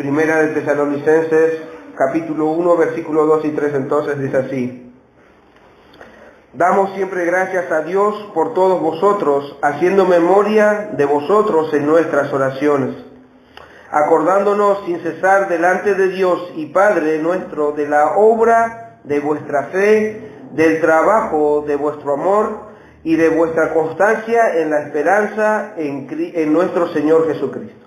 Primera de Tesalonicenses, capítulo 1, versículo 2 y 3, entonces dice así: Damos siempre gracias a Dios por todos vosotros, haciendo memoria de vosotros en nuestras oraciones, acordándonos sin cesar delante de Dios y Padre nuestro de la obra de vuestra fe, del trabajo de vuestro amor y de vuestra constancia en la esperanza en nuestro Señor Jesucristo.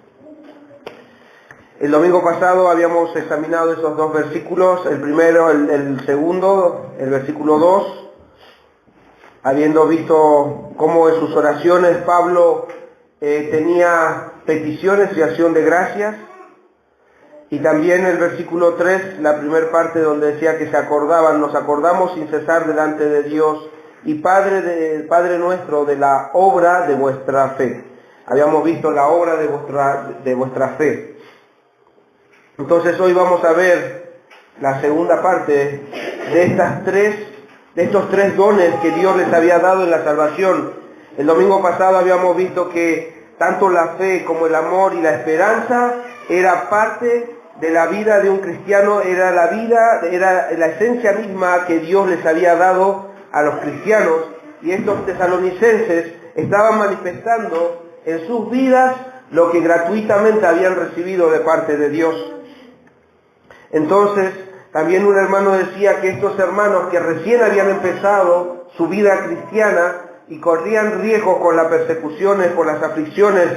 El domingo pasado habíamos examinado esos dos versículos, el primero, el segundo, el versículo 2, habiendo visto cómo en sus oraciones Pablo tenía peticiones y acción de gracias, y también el versículo 3, la primera parte donde decía que nos acordamos sin cesar delante de Dios y Padre nuestro de la obra de vuestra fe. Habíamos visto la obra de vuestra fe. Entonces hoy vamos a ver la segunda parte de estos tres dones que Dios les había dado en la salvación. El domingo pasado habíamos visto que tanto la fe como el amor y la esperanza era parte de la vida de un cristiano, era la esencia misma que Dios les había dado a los cristianos, y estos tesalonicenses estaban manifestando en sus vidas lo que gratuitamente habían recibido de parte de Dios. Entonces, también un hermano decía que estos hermanos que recién habían empezado su vida cristiana y corrían riesgo con las persecuciones, con las aflicciones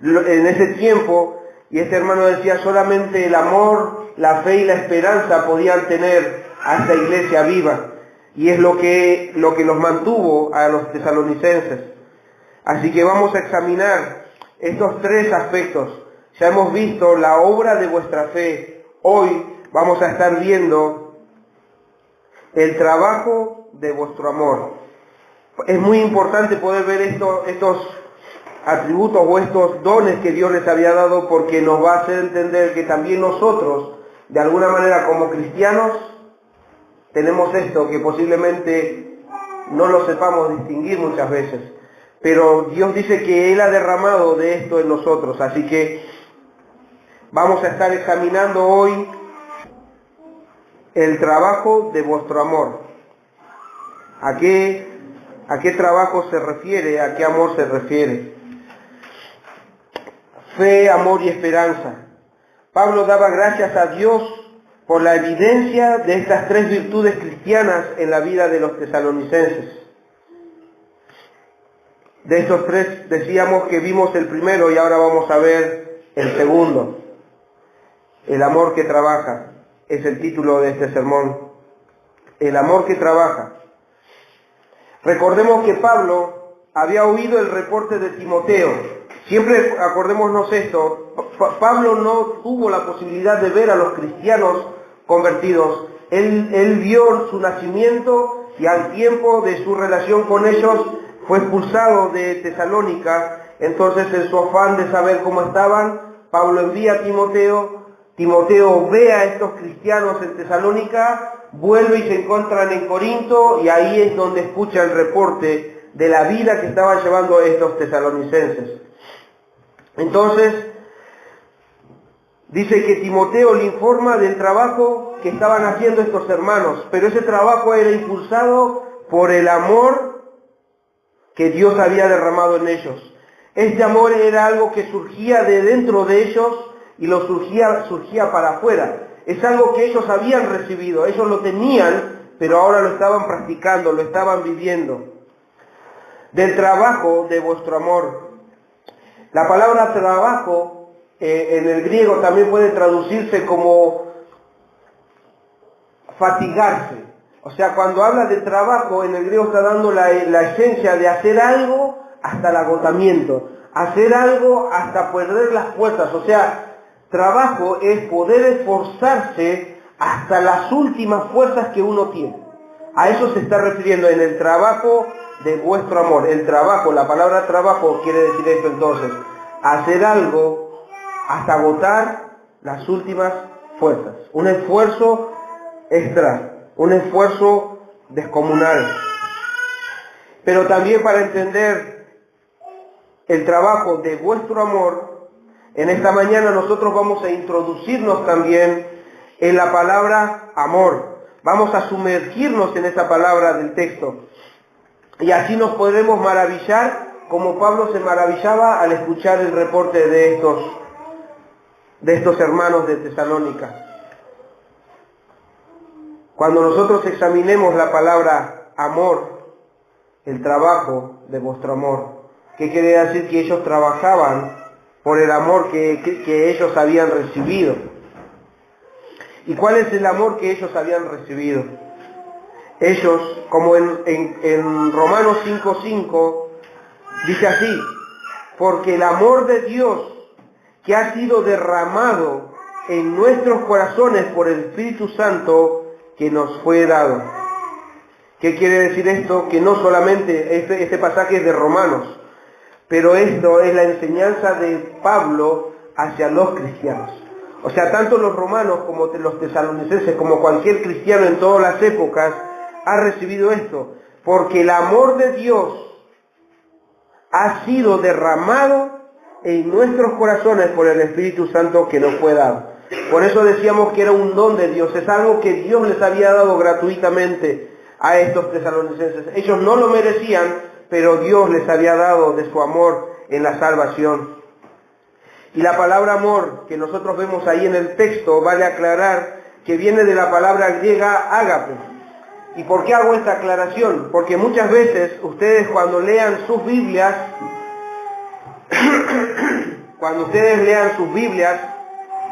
en ese tiempo, y este hermano decía solamente el amor, la fe y la esperanza podían tener a esta iglesia viva, y es lo que los mantuvo a los tesalonicenses. Así que vamos a examinar estos tres aspectos. Ya hemos visto la obra de vuestra fe. Hoy vamos a estar viendo el trabajo de vuestro amor. Es muy importante poder ver estos atributos o estos dones que Dios les había dado, porque nos va a hacer entender que también nosotros, de alguna manera como cristianos, tenemos esto que posiblemente no lo sepamos distinguir muchas veces. Pero Dios dice que Él ha derramado de esto en nosotros. Así que vamos a estar examinando hoy el trabajo de vuestro amor. ¿A qué trabajo se refiere? ¿A qué amor se refiere? Fe, amor y esperanza. Pablo daba gracias a Dios por la evidencia de estas tres virtudes cristianas en la vida de los tesalonicenses. De estos tres decíamos que vimos el primero y ahora vamos a ver el segundo. El amor que trabaja es el título de este sermón. El amor que trabaja. Recordemos que Pablo había oído el reporte de Timoteo. Siempre acordémonos esto, Pablo no tuvo la posibilidad de ver a los cristianos convertidos. Él vio su nacimiento y al tiempo de su relación con ellos fue expulsado de Tesalónica. Entonces, en su afán de saber cómo estaban, Pablo envía a Timoteo. Timoteo ve a estos cristianos en Tesalónica, vuelve y se encuentran en Corinto, y ahí es donde escucha el reporte de la vida que estaban llevando estos tesalonicenses. Entonces, dice que Timoteo le informa del trabajo que estaban haciendo estos hermanos, pero ese trabajo era impulsado por el amor que Dios había derramado en ellos. Este amor era algo que surgía de dentro de ellos y surgía para afuera. Es algo que ellos habían recibido, ellos lo tenían, pero ahora lo estaban practicando, lo estaban viviendo. Del trabajo de vuestro amor. La palabra trabajo en el griego también puede traducirse como fatigarse. O sea, cuando habla de trabajo en el griego está dando la esencia de hacer algo hasta el agotamiento, hacer algo hasta perder las fuerzas. O sea, trabajo es poder esforzarse hasta las últimas fuerzas que uno tiene. A eso se está refiriendo en el trabajo de vuestro amor. El trabajo, la palabra trabajo quiere decir esto entonces, hacer algo hasta agotar las últimas fuerzas. Un esfuerzo extra, un esfuerzo descomunal. Pero también para entender el trabajo de vuestro amor, En esta mañana nosotros vamos a introducirnos también en la palabra amor. Vamos a sumergirnos en esa palabra del texto. Y así nos podremos maravillar como Pablo se maravillaba al escuchar el reporte de estos hermanos de Tesalónica. Cuando nosotros examinemos la palabra amor, el trabajo de vuestro amor, ¿qué quiere decir? Que ellos trabajaban por el amor que ellos habían recibido. ¿Y cuál es el amor que ellos habían recibido? Ellos, como en Romanos 5:5, dice así: porque el amor de Dios que ha sido derramado en nuestros corazones por el Espíritu Santo que nos fue dado. ¿Qué quiere decir esto? Que no solamente este pasaje es de Romanos, pero esto es la enseñanza de Pablo hacia los cristianos. O sea, tanto los romanos como los tesalonicenses, como cualquier cristiano en todas las épocas, ha recibido esto. Porque el amor de Dios ha sido derramado en nuestros corazones por el Espíritu Santo que nos fue dado. Por eso decíamos que era un don de Dios, es algo que Dios les había dado gratuitamente a estos tesalonicenses. Ellos no lo merecían, pero Dios les había dado de su amor en la salvación. Y la palabra amor que nosotros vemos ahí en el texto, vale aclarar que viene de la palabra griega ágape. ¿Y por qué hago esta aclaración? Porque muchas veces ustedes cuando lean sus Biblias,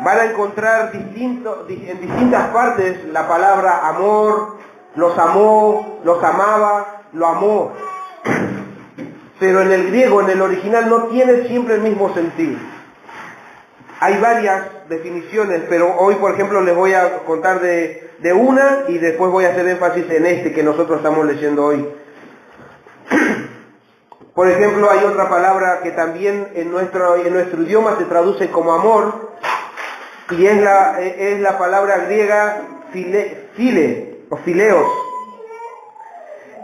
van a encontrar en distintas partes la palabra amor, los amó, los amaba, lo amó. Pero en el griego, en el original, no tiene siempre el mismo sentido. Hay varias definiciones, pero hoy, por ejemplo, les voy a contar de una y después voy a hacer énfasis en este que nosotros estamos leyendo hoy. Por ejemplo, hay otra palabra que también en nuestro idioma se traduce como amor, y es la palabra griega phile o phileos.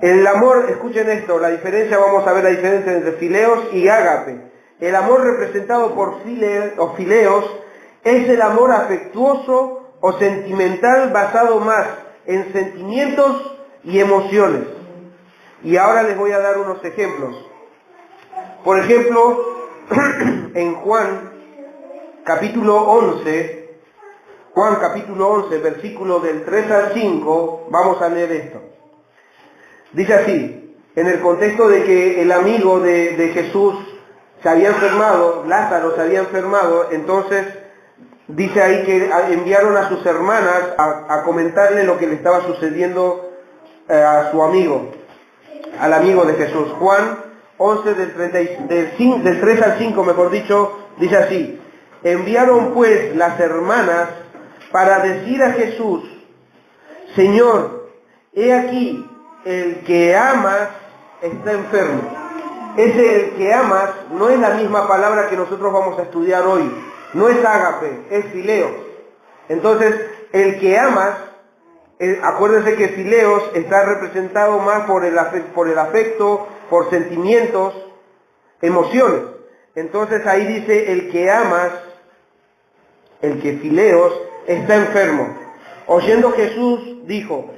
El amor, escuchen esto, vamos a ver la diferencia entre phileos y ágape. El amor representado por phileos es el amor afectuoso o sentimental basado más en sentimientos y emociones. Y ahora les voy a dar unos ejemplos. Por ejemplo, en Juan capítulo 11, versículo del 3 al 5, vamos a leer esto. Dice así, en el contexto de que el amigo de Jesús se había enfermado, Lázaro se había enfermado, entonces dice ahí que enviaron a sus hermanas a comentarle lo que le estaba sucediendo a su amigo, al amigo de Jesús. Juan 11 del 3 al 5, mejor dicho, dice así: enviaron pues las hermanas para decir a Jesús: Señor, he aquí, el que amas está enfermo. Ese el que amas no es la misma palabra que nosotros vamos a estudiar hoy. No es ágape, es fileos. Entonces, el que amas, acuérdense que fileos está representado más por el afecto, por sentimientos, emociones. Entonces ahí dice el que amas, el que fileos, está enfermo. Oyendo Jesús dijo: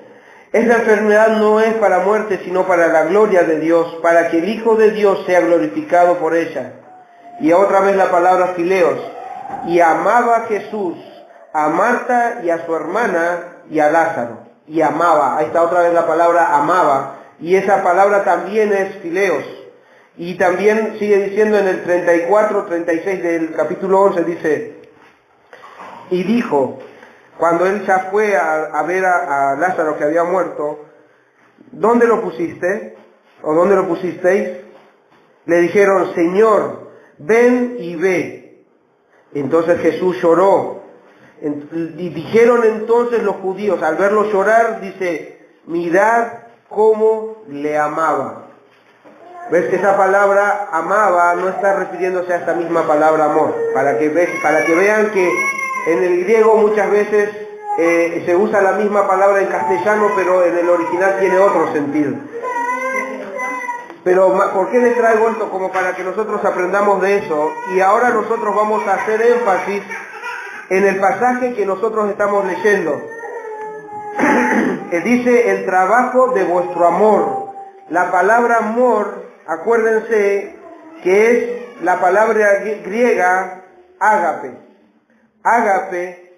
esta enfermedad no es para muerte, sino para la gloria de Dios, para que el Hijo de Dios sea glorificado por ella. Y otra vez la palabra fileos. Y amaba Jesús a Marta y a su hermana y a Lázaro. Y amaba. Ahí está otra vez la palabra amaba. Y esa palabra también es fileos. Y también sigue diciendo en el 34-36 del capítulo 11, dice: y dijo, cuando él ya fue a ver a Lázaro que había muerto: ¿dónde lo pusiste? ¿O dónde lo pusisteis? Le dijeron: Señor, ven y ve. Entonces Jesús lloró. Y dijeron entonces los judíos, al verlo llorar, dice: mirad cómo le amaba. ¿Ves? Esa palabra amaba no está refiriéndose a esta misma palabra amor. Para que vean que en el griego muchas veces se usa la misma palabra en castellano, pero en el original tiene otro sentido. Pero ¿por qué les traigo esto? Como para que nosotros aprendamos de eso. Y ahora nosotros vamos a hacer énfasis en el pasaje que nosotros estamos leyendo. Dice el trabajo de vuestro amor. La palabra amor, acuérdense que es la palabra griega ágape. Ágape,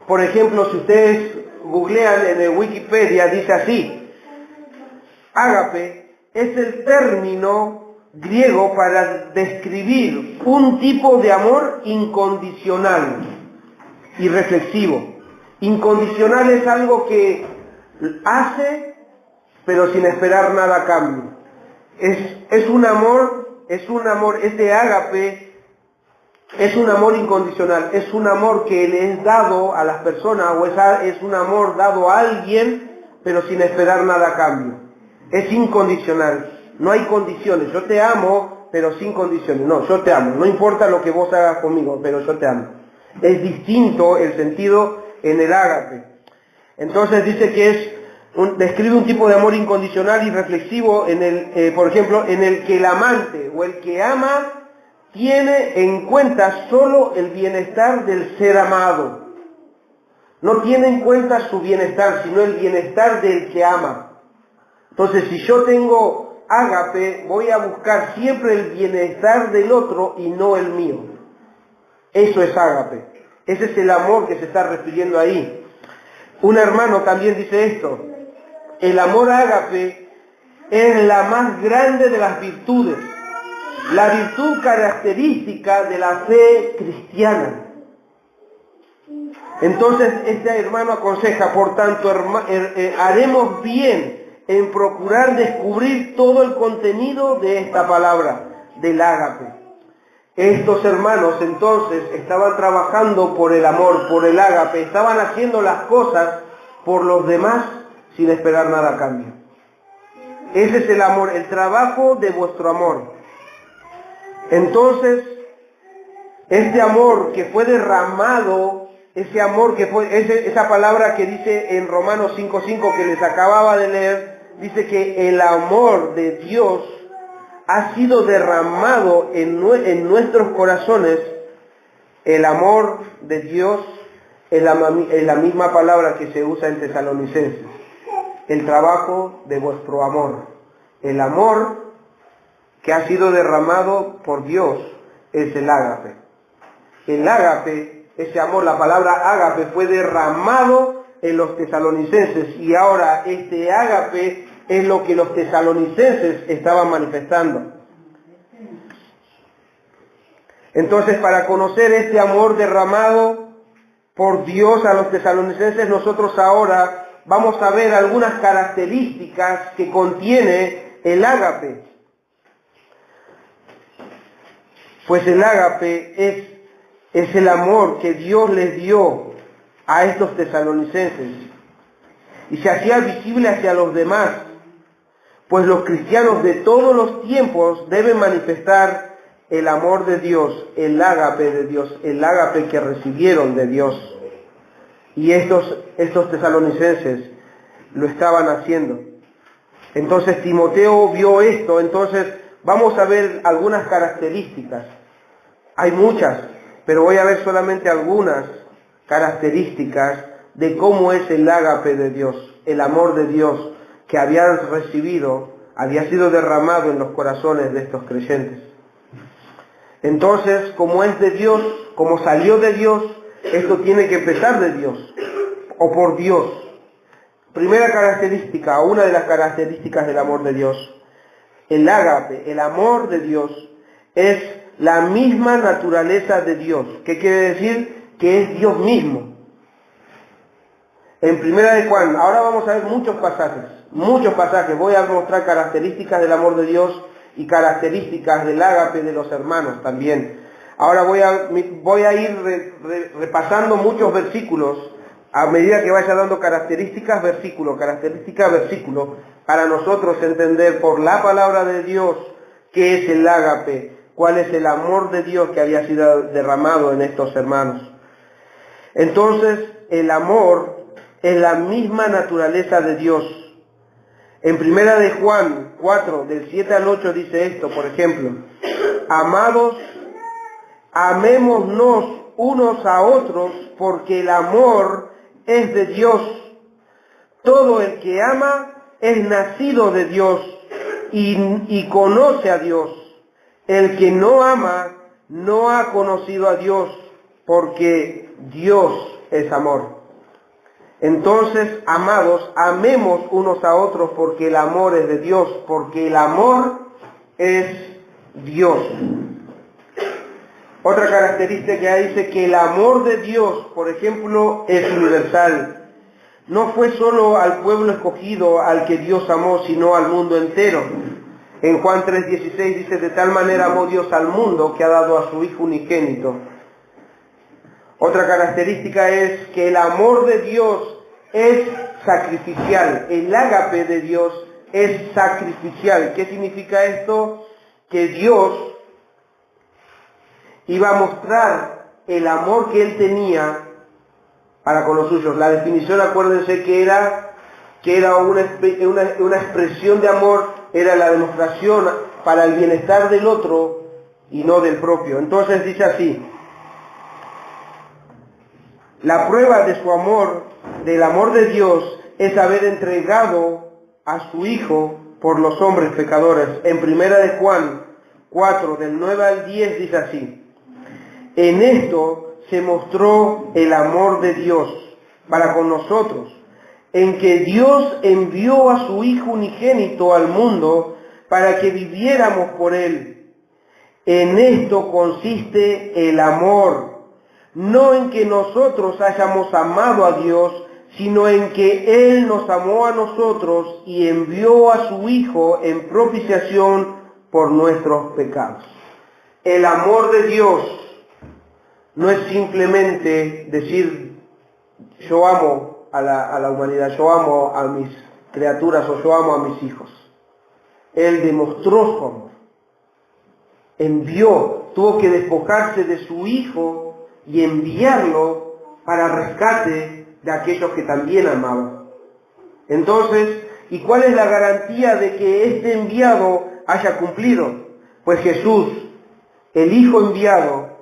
por ejemplo, si ustedes googlean en el Wikipedia, dice así: ágape es el término griego para describir un tipo de amor incondicional y reflexivo. Incondicional es algo que hace, pero sin esperar nada a cambio. Es un amor, este ágape es un amor incondicional, es un amor que le es dado a las personas, o es un amor dado a alguien, pero sin esperar nada a cambio. Es incondicional, no hay condiciones. Yo te amo, pero sin condiciones. No, yo te amo, no importa lo que vos hagas conmigo, pero yo te amo. Es distinto el sentido en el ágape. Entonces dice que describe un tipo de amor incondicional y reflexivo, por ejemplo, en el que el amante o el que ama tiene en cuenta solo el bienestar del ser amado. No tiene en cuenta su bienestar, sino el bienestar del que ama. Entonces, si yo tengo ágape, voy a buscar siempre el bienestar del otro y no el mío. Eso es ágape. Ese es el amor que se está refiriendo ahí. Un hermano también dice esto: el amor ágape es la más grande de las virtudes, la virtud característica de la fe cristiana. Entonces este hermano aconseja: por tanto, haremos bien en procurar descubrir todo el contenido de esta palabra, del ágape. Estos hermanos entonces estaban trabajando por el amor, por el ágape, estaban haciendo las cosas por los demás sin esperar nada a cambio. Ese es el amor, el trabajo de vuestro amor. Entonces, este amor que fue derramado, esa palabra que dice en Romanos 5:5 que les acababa de leer, dice que el amor de Dios ha sido derramado en nuestros corazones. El amor de Dios es la misma palabra que se usa en Tesalonicenses. El trabajo de vuestro amor. El amor que ha sido derramado por Dios es el ágape. El ágape, ese amor, la palabra ágape fue derramado en los tesalonicenses, y ahora este ágape es lo que los tesalonicenses estaban manifestando. Entonces, para conocer este amor derramado por Dios a los tesalonicenses, nosotros ahora vamos a ver algunas características que contiene el ágape. Pues el ágape es el amor que Dios les dio a estos tesalonicenses y se hacía visible hacia los demás, pues los cristianos de todos los tiempos deben manifestar el amor de Dios, el ágape de Dios, el ágape que recibieron de Dios. Y estos tesalonicenses lo estaban haciendo. Entonces Timoteo vio esto. Entonces vamos a ver algunas características. Hay muchas, pero voy a ver solamente algunas características de cómo es el ágape de Dios, el amor de Dios que habían recibido, había sido derramado en los corazones de estos creyentes. Entonces, como es de Dios, como salió de Dios, esto tiene que empezar de Dios, o por Dios. Primera característica, una de las características del amor de Dios. El ágape, el amor de Dios, es la misma naturaleza de Dios. ¿Qué quiere decir? Que es Dios mismo. En Primera de Juan, ahora vamos a ver muchos pasajes. Voy a mostrar características del amor de Dios y características del ágape de los hermanos también. Ahora voy a ir repasando muchos versículos a medida que vaya dando características, versículo, para nosotros entender por la palabra de Dios qué es el ágape, cuál es el amor de Dios que había sido derramado en estos hermanos. Entonces, el amor es la misma naturaleza de Dios. En primera de Juan 4, del 7 al 8 dice esto, por ejemplo: amados, amémonos unos a otros, porque el amor es de Dios. Todo el que ama es nacido de Dios y conoce a Dios. El que no ama no ha conocido a Dios, porque Dios es amor. Entonces, amados, amemos unos a otros, porque el amor es de Dios, porque el amor es Dios. Otra característica dice que el amor de Dios, por ejemplo, es universal. No fue solo al pueblo escogido al que Dios amó, sino al mundo entero. En Juan 3:16 dice: de tal manera amó Dios al mundo que ha dado a su Hijo unigénito. Otra característica es que el amor de Dios es sacrificial. El ágape de Dios es sacrificial. ¿Qué significa esto? Que Dios iba a mostrar el amor que Él tenía para con los suyos. La definición, acuérdense que era una expresión de amor, era la demostración para el bienestar del otro y no del propio. Entonces dice así: la prueba de su amor, del amor de Dios, es haber entregado a su Hijo por los hombres pecadores. En primera de Juan 4, del 9 al 10 dice así: en esto se mostró el amor de Dios para con nosotros, en que Dios envió a su Hijo unigénito al mundo para que viviéramos por Él. En esto consiste el amor, no en que nosotros hayamos amado a Dios, sino en que Él nos amó a nosotros y envió a su Hijo en propiciación por nuestros pecados. El amor de Dios no es simplemente decir: yo amo a la humanidad, yo amo a mis criaturas o yo amo a mis hijos. Él demostró su amor. Envió, tuvo que despojarse de su Hijo y enviarlo para rescate de aquellos que también amaban. Entonces, ¿y cuál es la garantía de que este enviado haya cumplido? Pues Jesús, el Hijo enviado,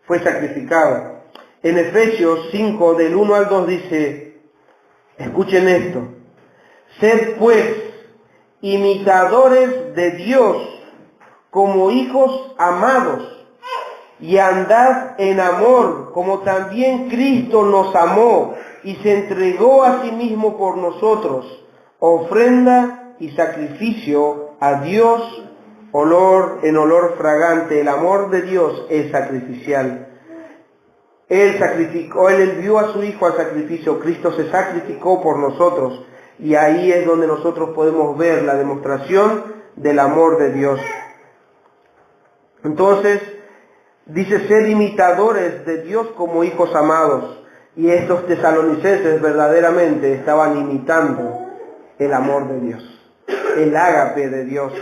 fue sacrificado. En Efesios 5, del 1 al 2 dice, escuchen esto: sed pues imitadores de Dios como hijos amados, y andad en amor, como también Cristo nos amó y se entregó a sí mismo por nosotros, ofrenda y sacrificio a Dios en olor fragante. El amor de Dios es sacrificial. Él envió a su Hijo al sacrificio. Cristo se sacrificó por nosotros, y ahí es donde nosotros podemos ver la demostración del amor de Dios. Entonces, dice: ser imitadores de Dios como hijos amados. Y estos tesalonicenses verdaderamente estaban imitando el amor de Dios, el ágape de Dios.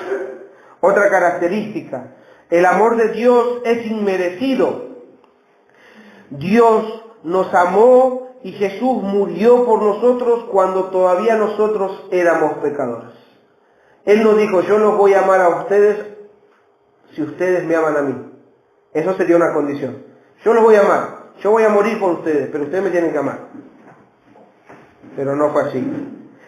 Otra característica: el amor de Dios es inmerecido. Dios nos amó y Jesús murió por nosotros cuando todavía nosotros éramos pecadores. Él nos dijo: yo los voy a amar a ustedes si ustedes me aman a mí. Eso sería una condición. Yo los voy a amar, yo voy a morir por ustedes, pero ustedes me tienen que amar. Pero no fue así.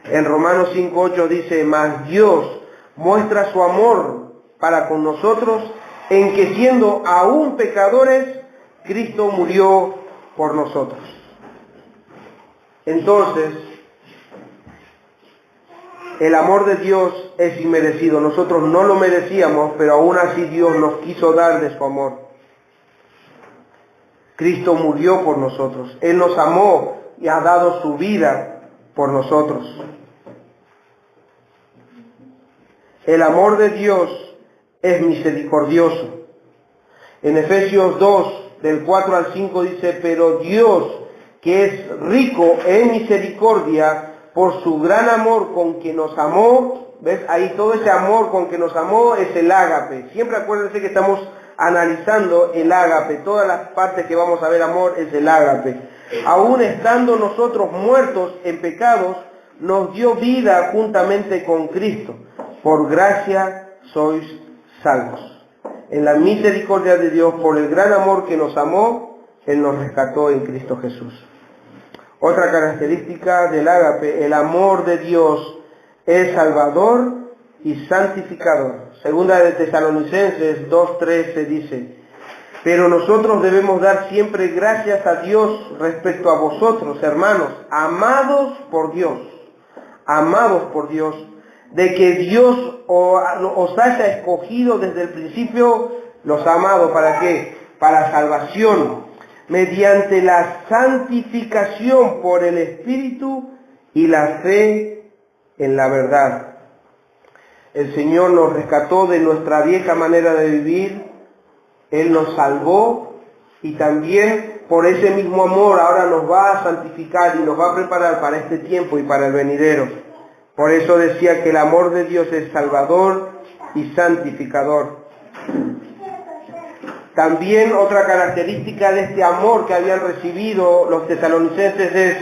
En Romanos 5:8 dice: mas Dios muestra su amor para con nosotros en que, siendo aún pecadores, Cristo murió por nosotros. Entonces, el amor de Dios es inmerecido. Nosotros no lo merecíamos, pero aún así Dios nos quiso dar de su amor. Cristo murió por nosotros. Él nos amó y ha dado su vida por nosotros. El amor de Dios es misericordioso. En Efesios 2, del 4 al 5 dice: pero Dios, que es rico en misericordia, por su gran amor con que nos amó, ¿ves? Ahí todo ese amor con que nos amó es el ágape. Siempre acuérdense que estamos analizando el ágape. Todas las partes que vamos a ver amor es el ágape. Aún estando nosotros muertos en pecados, nos dio vida juntamente con Cristo. Por gracia sois salvos. En la misericordia de Dios, por el gran amor que nos amó, Él nos rescató en Cristo Jesús. Otra característica del ágape, el amor de Dios es salvador y santificador. Segunda de Tesalonicenses 2:13 dice: pero nosotros debemos dar siempre gracias a Dios respecto a vosotros, hermanos, amados por Dios, de que Dios os haya escogido desde el principio, los amados, ¿para qué? Para salvación, mediante la santificación por el Espíritu y la fe en la verdad. El Señor nos rescató de nuestra vieja manera de vivir, Él nos salvó y también por ese mismo amor ahora nos va a santificar y nos va a preparar para este tiempo y para el venidero. Por eso decía que el amor de Dios es salvador y santificador. También otra característica de este amor que habían recibido los tesalonicenses es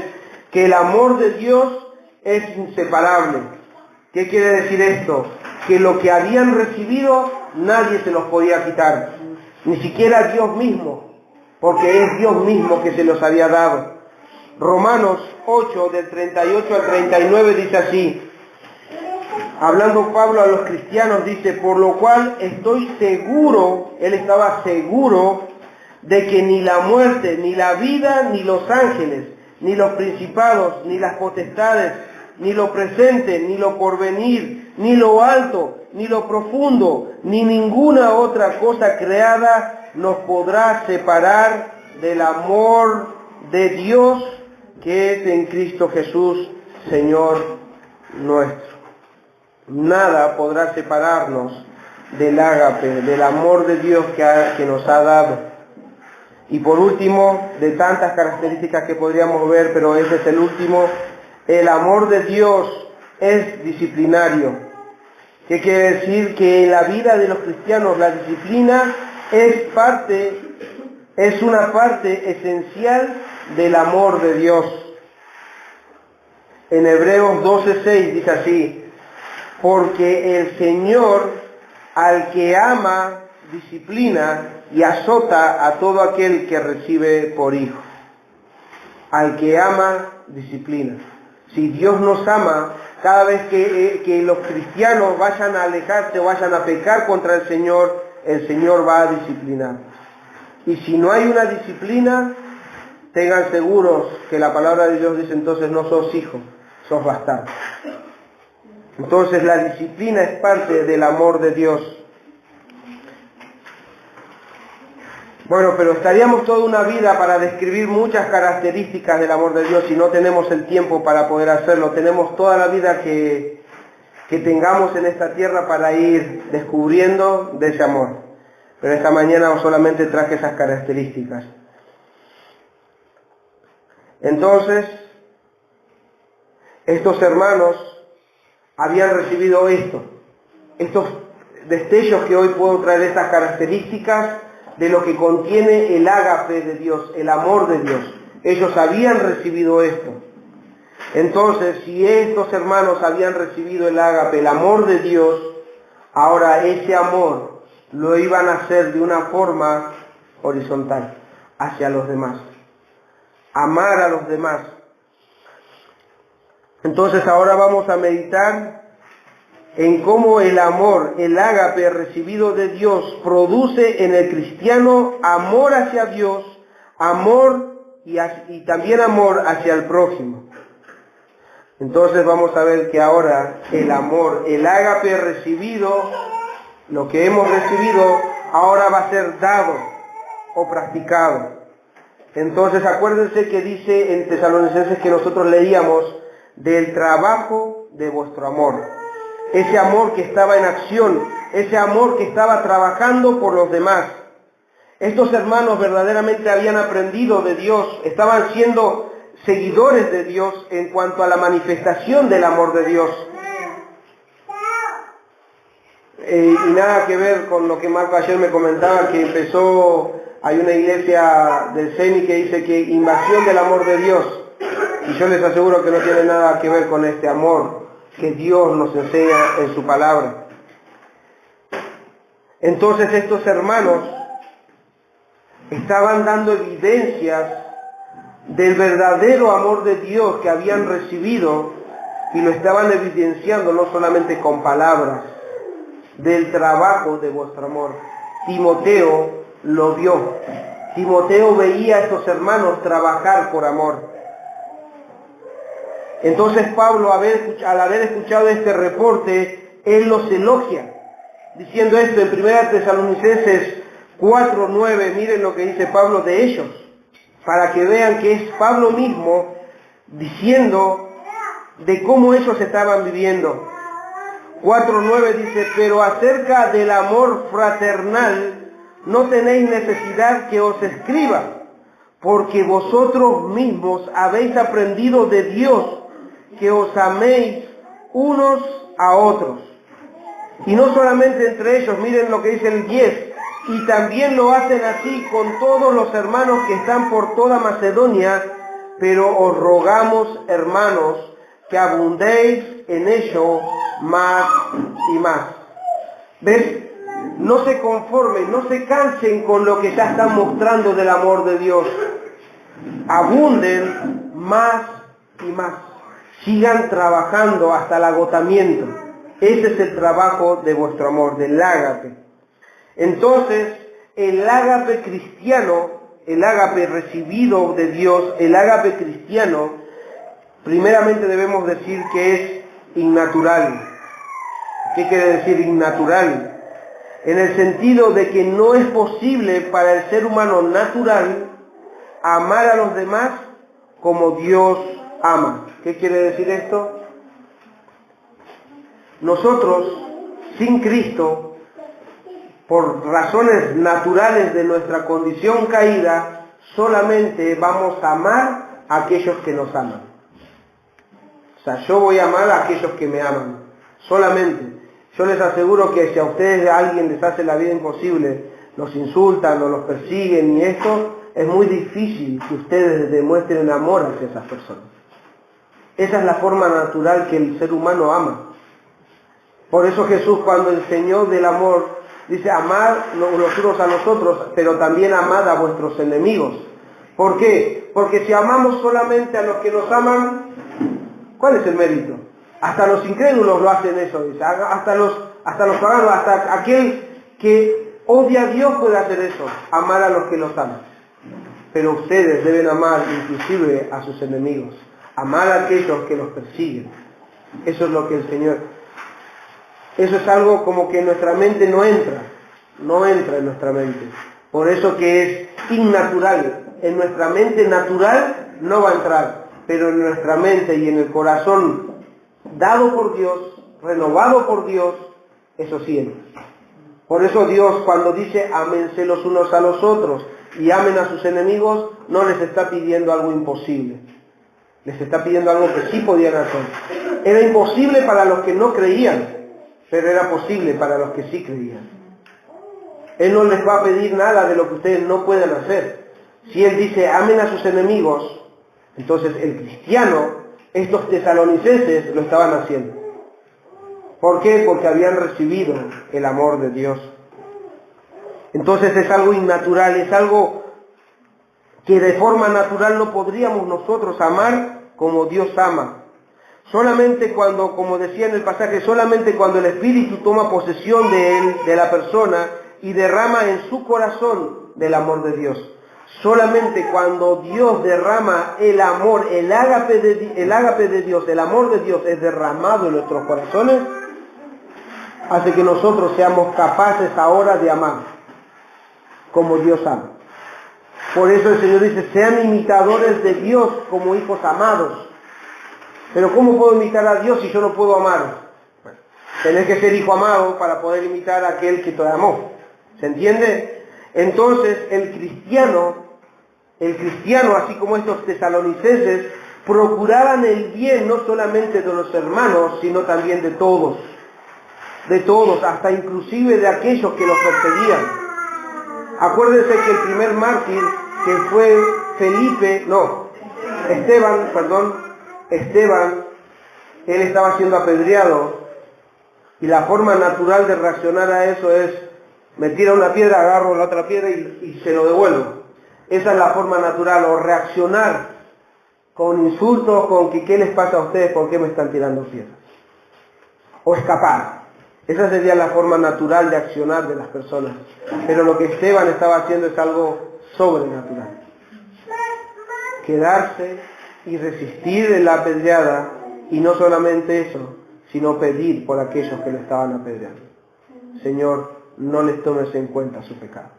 que el amor de Dios es inseparable. ¿Qué quiere decir esto? Que lo que habían recibido nadie se los podía quitar, ni siquiera Dios mismo, porque es Dios mismo que se los había dado. Romanos 8, del 38 al 39 dice así, hablando Pablo a los cristianos, dice: por lo cual estoy seguro, él estaba seguro, de que ni la muerte, ni la vida, ni los ángeles, ni los principados, ni las potestades, ni lo presente, ni lo porvenir, ni lo alto, ni lo profundo, ni ninguna otra cosa creada nos podrá separar del amor de Dios que es en Cristo Jesús, Señor nuestro. Nada podrá separarnos del ágape, del amor de Dios que nos ha dado. Y por último, de tantas características que podríamos ver, pero ese es el último, el amor de Dios es disciplinario. ¿Qué quiere decir? Que en la vida de los cristianos la disciplina es una parte esencial del amor de Dios. En Hebreos 12:6 dice así: porque el Señor al que ama disciplina y azota a todo aquel que recibe por hijo. Al que ama disciplina. Si Dios nos ama, cada vez que los cristianos vayan a alejarse o vayan a pecar contra el Señor va a disciplinar. Y si no hay una disciplina, tengan seguros que la palabra de Dios dice: entonces no sos hijo, sos bastardo. Entonces la disciplina es parte del amor de Dios. Bueno, pero estaríamos toda una vida para describir muchas características del amor de Dios y no tenemos el tiempo para poder hacerlo. Tenemos toda la vida que tengamos en esta tierra para ir descubriendo de ese amor. Pero esta mañana solamente traje esas características. Entonces, estos hermanos habían recibido estos destellos que hoy puedo traer, estas características de lo que contiene el ágape de Dios, el amor de Dios. Ellos habían recibido esto. Entonces, si estos hermanos habían recibido el ágape, el amor de Dios, ahora ese amor lo iban a hacer de una forma horizontal, hacia los demás. Amar a los demás. Entonces ahora vamos a meditar en cómo el amor, el ágape recibido de Dios, produce en el cristiano amor hacia Dios, amor y también amor hacia el prójimo. Entonces vamos a ver que ahora el amor, el ágape recibido, lo que hemos recibido, ahora va a ser dado o practicado. Entonces acuérdense que dice en Tesalonicenses que nosotros leíamos del trabajo de vuestro amor. Ese amor que estaba en acción, ese amor que estaba trabajando por los demás. Estos hermanos verdaderamente habían aprendido de Dios, estaban siendo seguidores de Dios en cuanto a la manifestación del amor de Dios. Y nada que ver con lo que Marco ayer me comentaba, que hay una iglesia del CENI que dice que invasión del amor de Dios. Y yo les aseguro que no tiene nada que ver con este amor que Dios nos enseña en su palabra. Entonces estos hermanos estaban dando evidencias del verdadero amor de Dios que habían recibido y lo estaban evidenciando no solamente con palabras, del trabajo de vuestro amor. Timoteo lo vio. Timoteo veía a estos hermanos trabajar por amor. Entonces Pablo, al haber escuchado este reporte, él los elogia, diciendo esto en 1 Tesalonicenses 4:9, miren lo que dice Pablo de ellos, para que vean que es Pablo mismo diciendo de cómo ellos estaban viviendo. 4:9 dice, pero acerca del amor fraternal no tenéis necesidad que os escriba, porque vosotros mismos habéis aprendido de Dios que os améis unos a otros. Y no solamente entre ellos, miren lo que dice el 10, y también lo hacen así con todos los hermanos que están por toda Macedonia, pero os rogamos, hermanos, que abundéis en ello más y más. ¿Ves? No se conformen, no se cansen con lo que ya están mostrando del amor de Dios. Abunden más y más. Sigan trabajando hasta el agotamiento. Ese es el trabajo de vuestro amor, del ágape. Entonces, el ágape cristiano, el ágape recibido de Dios, el ágape cristiano, primeramente debemos decir que es innatural. ¿Qué quiere decir innatural? En el sentido de que no es posible para el ser humano natural amar a los demás como Dios ama. ¿Qué quiere decir esto? Nosotros, sin Cristo, por razones naturales de nuestra condición caída, solamente vamos a amar a aquellos que nos aman. O sea, yo voy a amar a aquellos que me aman, solamente. Yo les aseguro que si a ustedes alguien les hace la vida imposible, los insultan o los persiguen y esto, es muy difícil que ustedes demuestren amor hacia esas personas. Esa es la forma natural que el ser humano ama. Por eso Jesús, cuando enseñó del amor, dice, amad los unos a los otros, pero también amad a vuestros enemigos. ¿Por qué? Porque si amamos solamente a los que nos aman, ¿cuál es el mérito? Hasta los incrédulos lo hacen eso, dice. Hasta los paganos, hasta aquel que odia a Dios puede hacer eso, amar a los que los aman. Pero ustedes deben amar inclusive a sus enemigos, amar a aquellos que los persiguen. Eso es lo que el Señor... Eso es algo como que en nuestra mente no entra en nuestra mente. Por eso que es innatural. En nuestra mente natural no va a entrar, pero en nuestra mente y en el corazón dado por Dios, renovado por Dios, eso sí entra. Por eso Dios, cuando dice ámense los unos a los otros y amen a sus enemigos, no les está pidiendo algo imposible. Les está pidiendo algo que sí podían hacer. Era imposible para los que no creían, pero era posible para los que sí creían. Él no les va a pedir nada de lo que ustedes no pueden hacer. Si Él dice, amen a sus enemigos, entonces el cristiano, estos tesalonicenses, lo estaban haciendo. ¿Por qué? Porque habían recibido el amor de Dios. Entonces es algo innatural, es algo que de forma natural no podríamos nosotros amar como Dios ama. Solamente cuando, como decía en el pasaje, solamente cuando el Espíritu toma posesión de él, de la persona, y derrama en su corazón del amor de Dios. Solamente cuando Dios derrama el amor, el ágape de Dios, el amor de Dios es derramado en nuestros corazones, hace que nosotros seamos capaces ahora de amar como Dios ama. Por eso el Señor dice, sean imitadores de Dios como hijos amados. Pero ¿cómo puedo imitar a Dios si yo no puedo amar? Bueno, tenés que ser hijo amado para poder imitar a aquel que te amó. ¿Se entiende? Entonces el cristiano, así como estos tesalonicenses, procuraban el bien no solamente de los hermanos, sino también de todos, hasta inclusive de aquellos que los perseguían. Acuérdense que el primer mártir, que fue Esteban, él estaba siendo apedreado y la forma natural de reaccionar a eso es, me tira una piedra, agarro la otra piedra y se lo devuelvo. Esa es la forma natural, o reaccionar con insultos, con que ¿qué les pasa a ustedes? ¿Por qué me están tirando piedras? O escapar. Esa sería la forma natural de accionar de las personas. Pero lo que Esteban estaba haciendo es algo sobrenatural. Quedarse y resistir en la apedreada, y no solamente eso, sino pedir por aquellos que lo estaban apedreando. Señor, no les tomes en cuenta su pecado.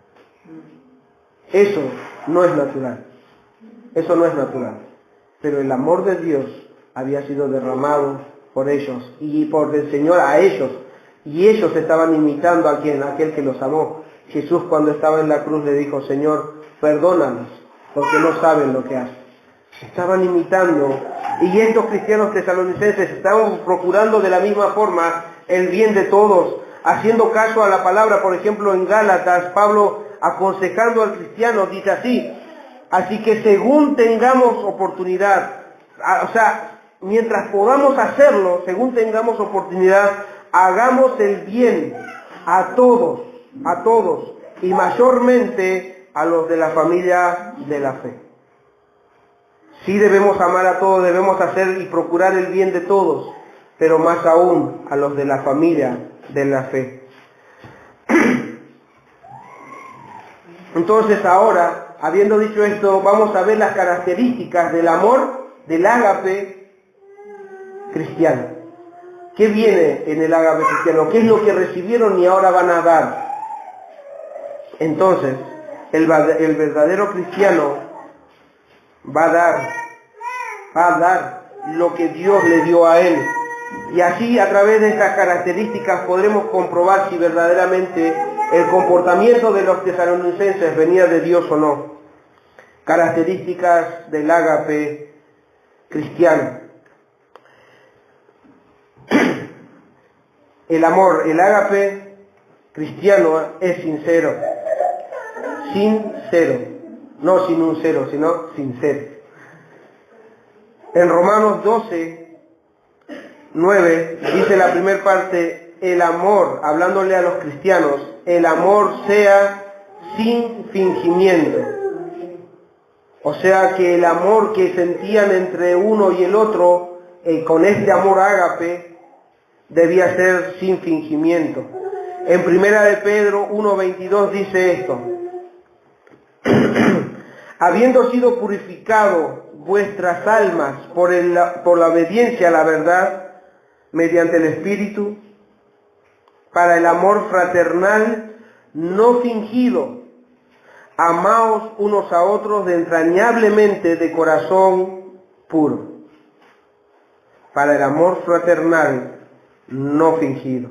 Eso no es natural. Eso no es natural. Pero el amor de Dios había sido derramado por ellos y por el Señor a ellos. Y ellos estaban imitando a aquel que los amó. Jesús, cuando estaba en la cruz, le dijo, Señor, perdónanos, porque no saben lo que hacen. Estaban imitando. Y estos cristianos tesalonicenses estaban procurando de la misma forma el bien de todos, haciendo caso a la palabra. Por ejemplo, en Gálatas, Pablo, aconsejando al cristiano, dice así que según tengamos oportunidad, mientras podamos hacerlo, según tengamos oportunidad, hagamos el bien a todos, y mayormente a los de la familia de la fe. Sí debemos amar a todos, debemos hacer y procurar el bien de todos, pero más aún a los de la familia de la fe. Entonces ahora, habiendo dicho esto, vamos a ver las características del amor, del ágape cristiano. ¿Qué viene en el ágape cristiano? ¿Qué es lo que recibieron y ahora van a dar? Entonces, el verdadero cristiano va a dar lo que Dios le dio a él. Y así, a través de estas características, podremos comprobar si verdaderamente el comportamiento de los tesalonicenses venía de Dios o no. Características del ágape cristiano. El amor, el ágape cristiano es sincero. Sincero. No sin un cero, sino sincero. En Romanos 12, 9, dice la primera parte, el amor, hablándole a los cristianos, el amor sea sin fingimiento. O sea que el amor que sentían entre uno y el otro, con este amor ágape, debía ser sin fingimiento. En primera de Pedro 1:22 dice esto, habiendo sido purificado vuestras almas por la obediencia a la verdad, mediante el Espíritu, para el amor fraternal no fingido, amaos unos a otros de entrañablemente de corazón puro. Para el amor fraternal no fingido.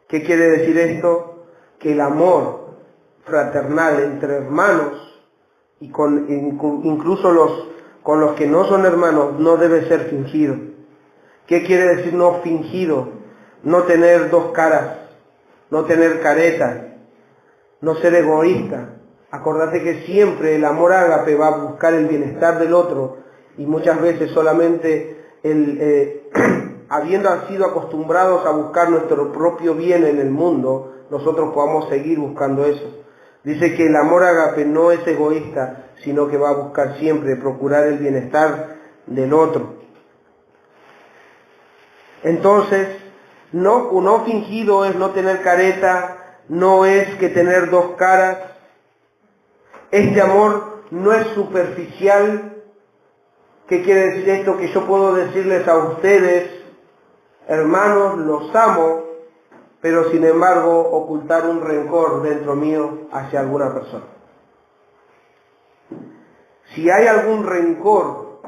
¿Qué quiere decir esto? Que el amor fraternal entre hermanos y incluso con los que no son hermanos no debe ser fingido. ¿Qué quiere decir no fingido? No tener dos caras, no tener careta, no ser egoísta. Acordate que siempre el amor ágape va a buscar el bienestar del otro, y muchas veces solamente habiendo sido acostumbrados a buscar nuestro propio bien en el mundo, nosotros podamos seguir buscando eso. Dice que el amor ágape no es egoísta, sino que va a buscar siempre procurar el bienestar del otro. Entonces, no fingido es no tener careta, no es que tener dos caras. Este amor no es superficial. ¿Qué quiere decir esto? Que yo puedo decirles a ustedes, hermanos, los amo, pero sin embargo ocultar un rencor dentro mío hacia alguna persona. Si hay algún rencor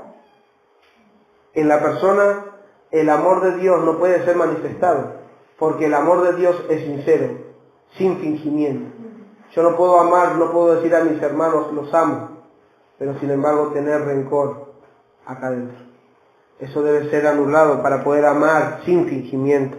en la persona, el amor de Dios no puede ser manifestado, porque el amor de Dios es sincero, sin fingimiento. Yo no puedo amar, no puedo decir a mis hermanos los amo, pero sin embargo tener rencor acá dentro. Eso debe ser anulado para poder amar sin fingimiento.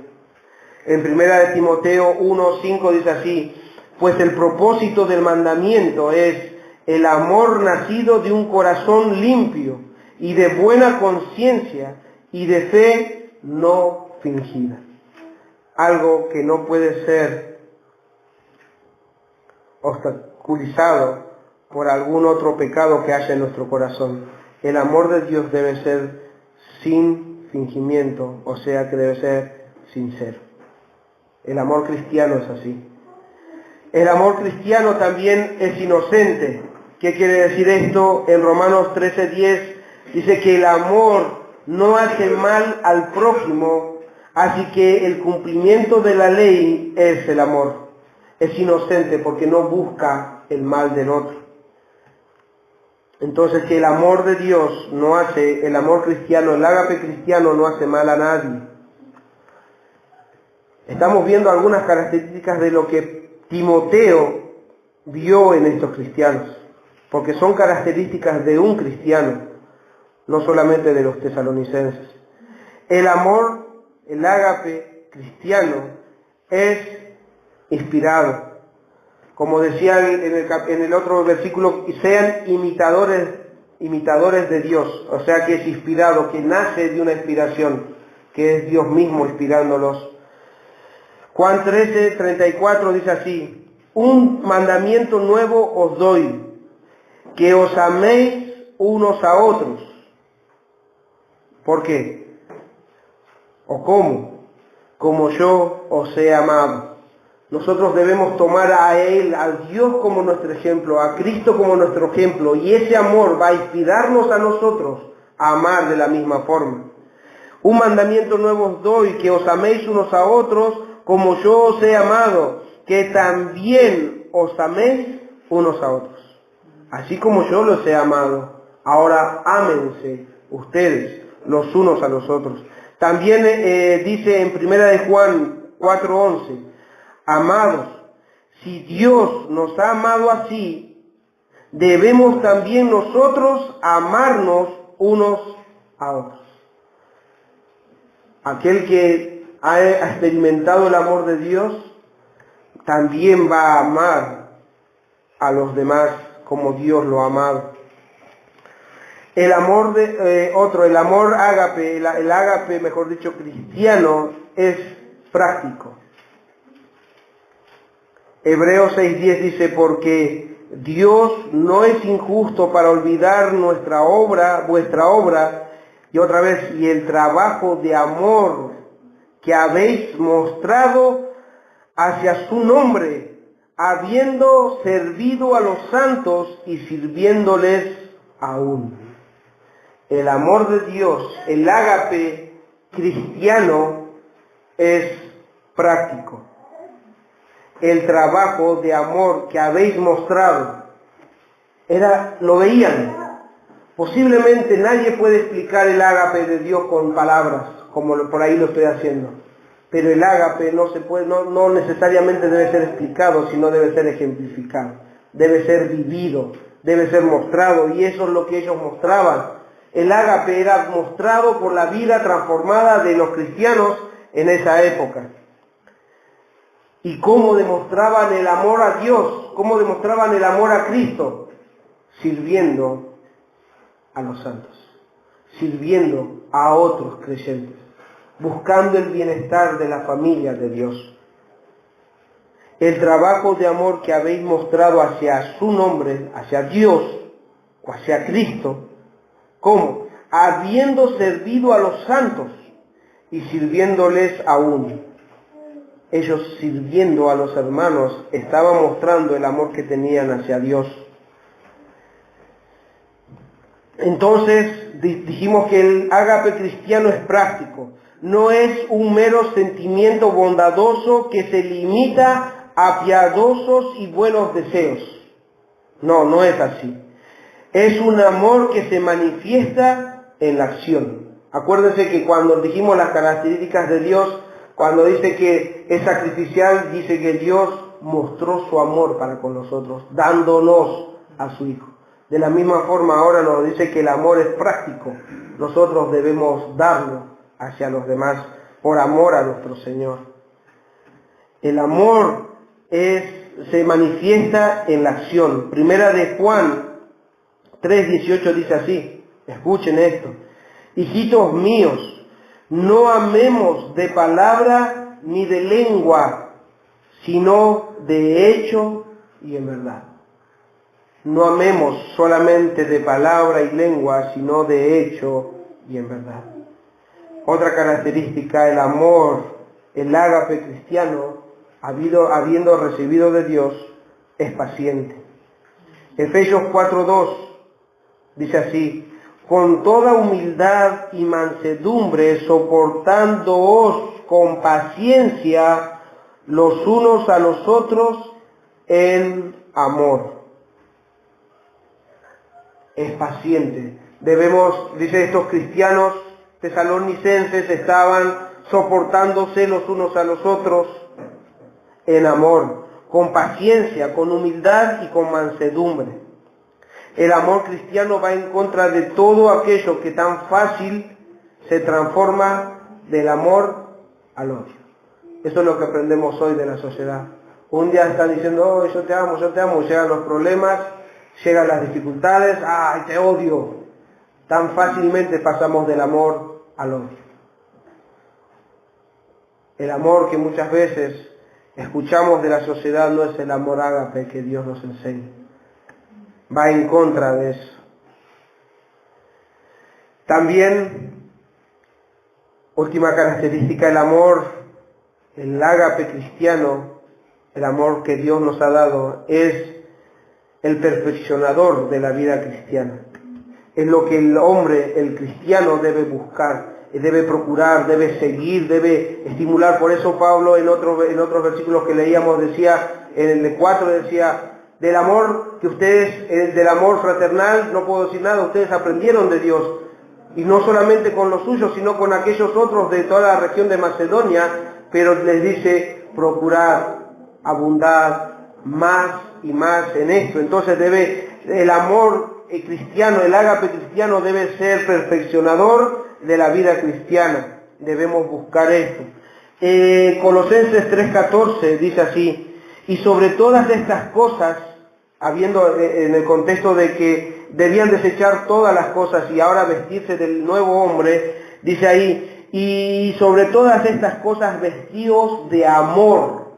En 1 Timoteo 1:5 dice así, pues el propósito del mandamiento es el amor nacido de un corazón limpio y de buena conciencia y de fe no fingida. Algo que no puede ser obstaculizado por algún otro pecado que haya en nuestro corazón. El amor de Dios debe ser sin fingimiento, o sea que debe ser sincero. El amor cristiano es así. El amor cristiano también es inocente. ¿Qué quiere decir esto? En Romanos 13:10 dice que el amor no hace mal al prójimo, así que el cumplimiento de la ley es el amor. Es inocente porque no busca el mal del otro. Entonces que el amor de Dios no hace, el amor cristiano, el ágape cristiano no hace mal a nadie. Estamos viendo algunas características de lo que Timoteo vio en estos cristianos, porque son características de un cristiano, no solamente de los tesalonicenses. El amor, el ágape cristiano, es inspirado. Como decía en el otro versículo, sean imitadores de Dios, o sea que es inspirado, que nace de una inspiración, que es Dios mismo inspirándolos. Juan 13:34 dice así: un mandamiento nuevo os doy, que os améis unos a otros. ¿Por qué? ¿O cómo? Como yo os he amado. Nosotros debemos tomar a Él, a Dios como nuestro ejemplo, a Cristo como nuestro ejemplo, y ese amor va a inspirarnos a nosotros a amar de la misma forma. Un mandamiento nuevo os doy, que os améis unos a otros como yo os he amado, que también os améis unos a otros. Así como yo los he amado, ahora ámense ustedes los unos a los otros. También dice en 1 de Juan 4:11, amados, si Dios nos ha amado así, debemos también nosotros amarnos unos a otros. Aquel que ha experimentado el amor de Dios, también va a amar a los demás como Dios lo ha amado. El amor el amor ágape, el ágape, mejor dicho, cristiano, es práctico. Hebreos 6:10 dice, porque Dios no es injusto para olvidar vuestra obra, y otra vez, y el trabajo de amor que habéis mostrado hacia su nombre, habiendo servido a los santos y sirviéndoles aún. El amor de Dios, el ágape cristiano, es práctico. El trabajo de amor que habéis mostrado, lo veían. Posiblemente nadie puede explicar el ágape de Dios con palabras, como por ahí lo estoy haciendo. Pero el ágape no necesariamente debe ser explicado, sino debe ser ejemplificado. Debe ser vivido, debe ser mostrado, y eso es lo que ellos mostraban. El ágape era mostrado por la vida transformada de los cristianos en esa época. ¿Y cómo demostraban el amor a Dios? ¿Cómo demostraban el amor a Cristo? Sirviendo a los santos, sirviendo a otros creyentes, buscando el bienestar de la familia de Dios. El trabajo de amor que habéis mostrado hacia su nombre, hacia Dios o hacia Cristo, ¿cómo? Habiendo servido a los santos y sirviéndoles aún. Ellos, sirviendo a los hermanos, estaban mostrando el amor que tenían hacia Dios. Entonces dijimos que el ágape cristiano es práctico, no es un mero sentimiento bondadoso que se limita a piadosos y buenos deseos. No es así. Es un amor que se manifiesta en la acción. Acuérdense que cuando dijimos las características de Dios, cuando dice que es sacrificial, dice que Dios mostró su amor para con nosotros, dándonos a su Hijo. De la misma forma ahora nos dice que el amor es práctico. Nosotros debemos darlo hacia los demás por amor a nuestro Señor. El amor es se manifiesta en la acción. Primera de Juan 3:18 dice así, escuchen esto: hijitos míos, no amemos de palabra ni de lengua, sino de hecho y en verdad. No amemos solamente de palabra y lengua, sino de hecho y en verdad. Otra característica, el amor, el ágape cristiano, habiendo recibido de Dios, es paciente. Efesios 4:2 dice así: con toda humildad y mansedumbre, soportándoos con paciencia los unos a los otros en amor. Es paciente. Dice, estos cristianos tesalonicenses estaban soportándose los unos a los otros en amor, con paciencia, con humildad y con mansedumbre. El amor cristiano va en contra de todo aquello que tan fácil se transforma del amor al odio. Eso es lo que aprendemos hoy de la sociedad. Un día están diciendo, oh, yo te amo, y llegan los problemas, llegan las dificultades, ¡ay, te odio! Tan fácilmente pasamos del amor al odio. El amor que muchas veces escuchamos de la sociedad no es el amor ágape que Dios nos enseña. Va en contra de eso. También, última característica, el ágape cristiano, el amor que Dios nos ha dado, es el perfeccionador de la vida cristiana. Es lo que el hombre, el cristiano, debe buscar, debe procurar, debe seguir, debe estimular. Por eso Pablo en otros versículos que leíamos decía, en el 4 decía, del amor que ustedes, del amor fraternal, no puedo decir nada, ustedes aprendieron de Dios. Y no solamente con los suyos, sino con aquellos otros de toda la región de Macedonia, pero les dice, procurar, abundar más y más en esto. Entonces el amor cristiano, el ágape cristiano debe ser perfeccionador de la vida cristiana. Debemos buscar esto. Colosenses 3:14 dice así: y sobre todas estas cosas, habiendo en el contexto de que debían desechar todas las cosas y ahora vestirse del nuevo hombre, dice ahí, y sobre todas estas cosas vestidos de amor,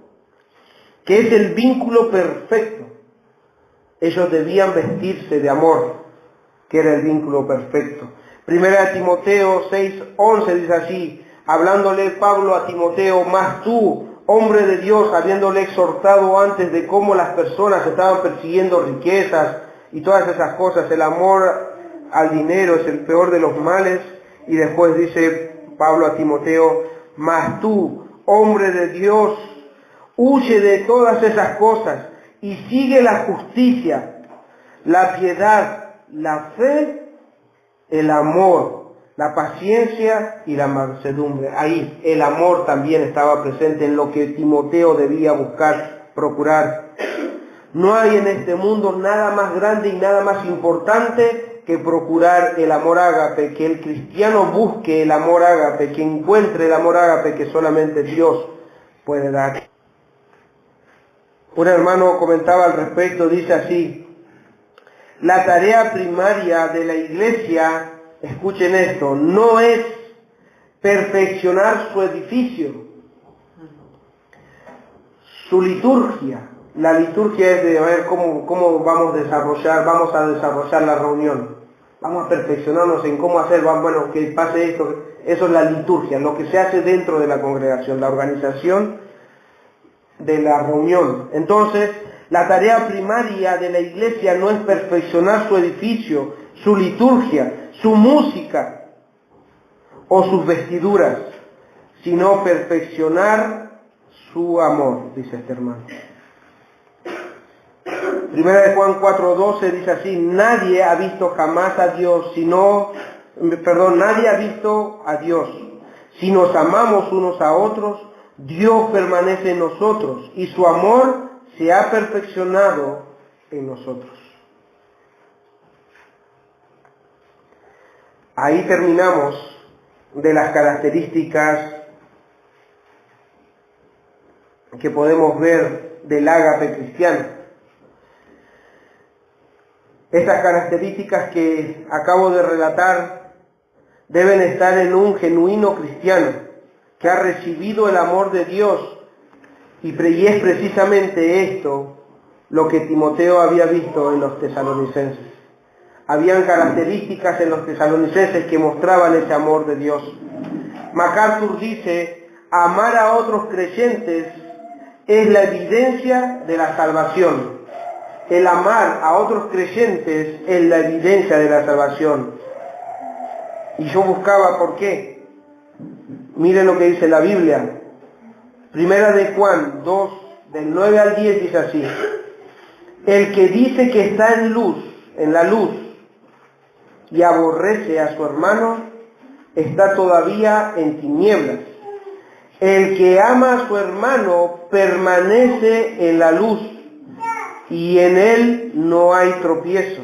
que es el vínculo perfecto. Ellos debían vestirse de amor, que era el vínculo perfecto. Primera de Timoteo 6:11 dice así, hablándole Pablo a Timoteo: mas tú, hombre de Dios, habiéndole exhortado antes de cómo las personas estaban persiguiendo riquezas y todas esas cosas, el amor al dinero es el peor de los males. Y después dice Pablo a Timoteo: mas tú, hombre de Dios, huye de todas esas cosas y sigue la justicia, la piedad, la fe, el amor, la paciencia y la mansedumbre. Ahí el amor también estaba presente en lo que Timoteo debía buscar, procurar. No hay en este mundo nada más grande y nada más importante que procurar el amor ágape, que el cristiano busque el amor ágape, que encuentre el amor ágape que solamente Dios puede dar. Un hermano comentaba al respecto, dice así: la tarea primaria de la iglesia, escuchen esto, no es perfeccionar su edificio, su liturgia. La liturgia es de ver cómo vamos a desarrollar la reunión. Vamos a perfeccionarnos en cómo hacer, bueno, que pase esto. Eso es la liturgia, lo que se hace dentro de la congregación, la organización de la reunión. Entonces, la tarea primaria de la iglesia no es perfeccionar su edificio, su liturgia, su música o sus vestiduras, sino perfeccionar su amor, dice este hermano. Primera de Juan 4:12 dice así: nadie ha visto jamás a Dios, nadie ha visto a Dios. Si nos amamos unos a otros, Dios permanece en nosotros y su amor se ha perfeccionado en nosotros. Ahí terminamos de las características que podemos ver del ágape cristiano. Estas características que acabo de relatar deben estar en un genuino cristiano que ha recibido el amor de Dios, y es precisamente esto lo que Timoteo había visto en los tesalonicenses. Habían características en los tesalonicenses que mostraban ese amor de Dios. MacArthur dice: amar a otros creyentes es la evidencia de la salvación. El amar a otros creyentes es la evidencia de la salvación. Y yo buscaba por qué. Miren lo que dice la Biblia. Primera de Juan 2, del 9 al 10 dice así: el que dice que está en la luz, y aborrece a su hermano, está todavía en tinieblas. El que ama a su hermano permanece en la luz, y en él no hay tropiezo.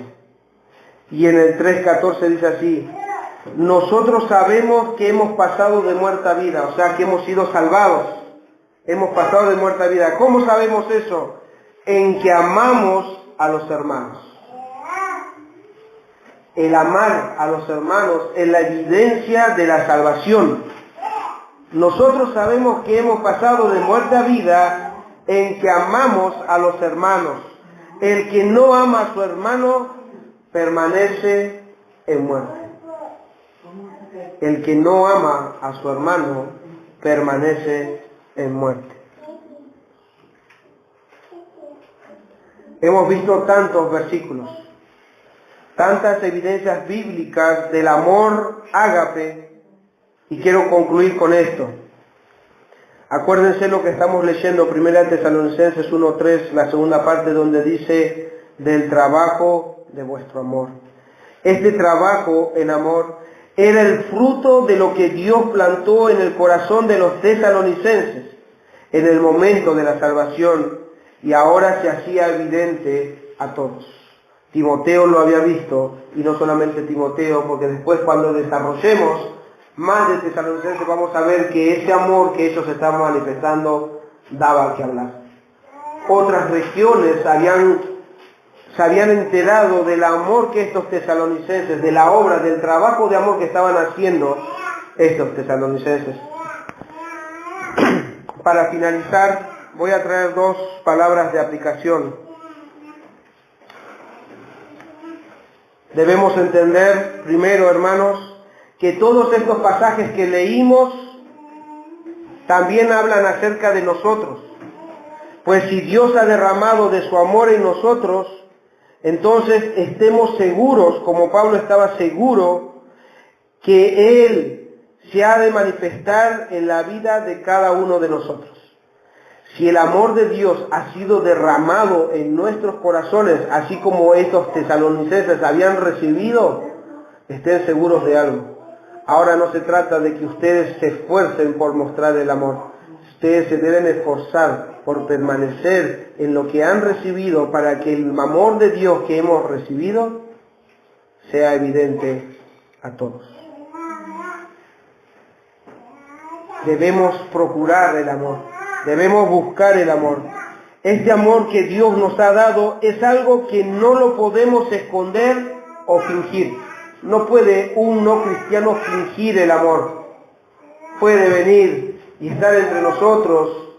Y en el 3:14 dice así: nosotros sabemos que hemos pasado de muerte a vida, o sea que hemos sido salvados, hemos pasado de muerte a vida. ¿Cómo sabemos eso? En que amamos a los hermanos. El amar a los hermanos es la evidencia de la salvación. Nosotros sabemos que hemos pasado de muerte a vida en que amamos a los hermanos. El que no ama a su hermano permanece en muerte. El que no ama a su hermano permanece en muerte. Hemos visto tantos versículos, tantas evidencias bíblicas del amor ágape, y quiero concluir con esto. Acuérdense lo que estamos leyendo, 1 Tesalonicenses 1:3, la segunda parte, donde dice del trabajo de vuestro amor. Este trabajo en amor era el fruto de lo que Dios plantó en el corazón de los tesalonicenses en el momento de la salvación, y ahora se hacía evidente a todos. Timoteo lo había visto, y no solamente Timoteo, porque después cuando desarrollemos más de tesalonicenses vamos a ver que ese amor que ellos estaban manifestando daba que hablar. Otras regiones se habían enterado del amor que estos tesalonicenses, de la obra, del trabajo de amor que estaban haciendo estos tesalonicenses. Para finalizar, voy a traer dos palabras de aplicación. Debemos entender, primero, hermanos, que todos estos pasajes que leímos también hablan acerca de nosotros. Pues si Dios ha derramado de su amor en nosotros, entonces estemos seguros, como Pablo estaba seguro, que Él se ha de manifestar en la vida de cada uno de nosotros. Si el amor de Dios ha sido derramado en nuestros corazones, así como estos tesalonicenses habían recibido, estén seguros de algo. Ahora no se trata de que ustedes se esfuercen por mostrar el amor. Ustedes se deben esforzar por permanecer en lo que han recibido, para que el amor de Dios que hemos recibido sea evidente a todos. Debemos procurar el amor, debemos buscar el amor. Este amor que Dios nos ha dado es algo que no lo podemos esconder o fingir. No puede un no cristiano fingir el amor. Puede venir y estar entre nosotros,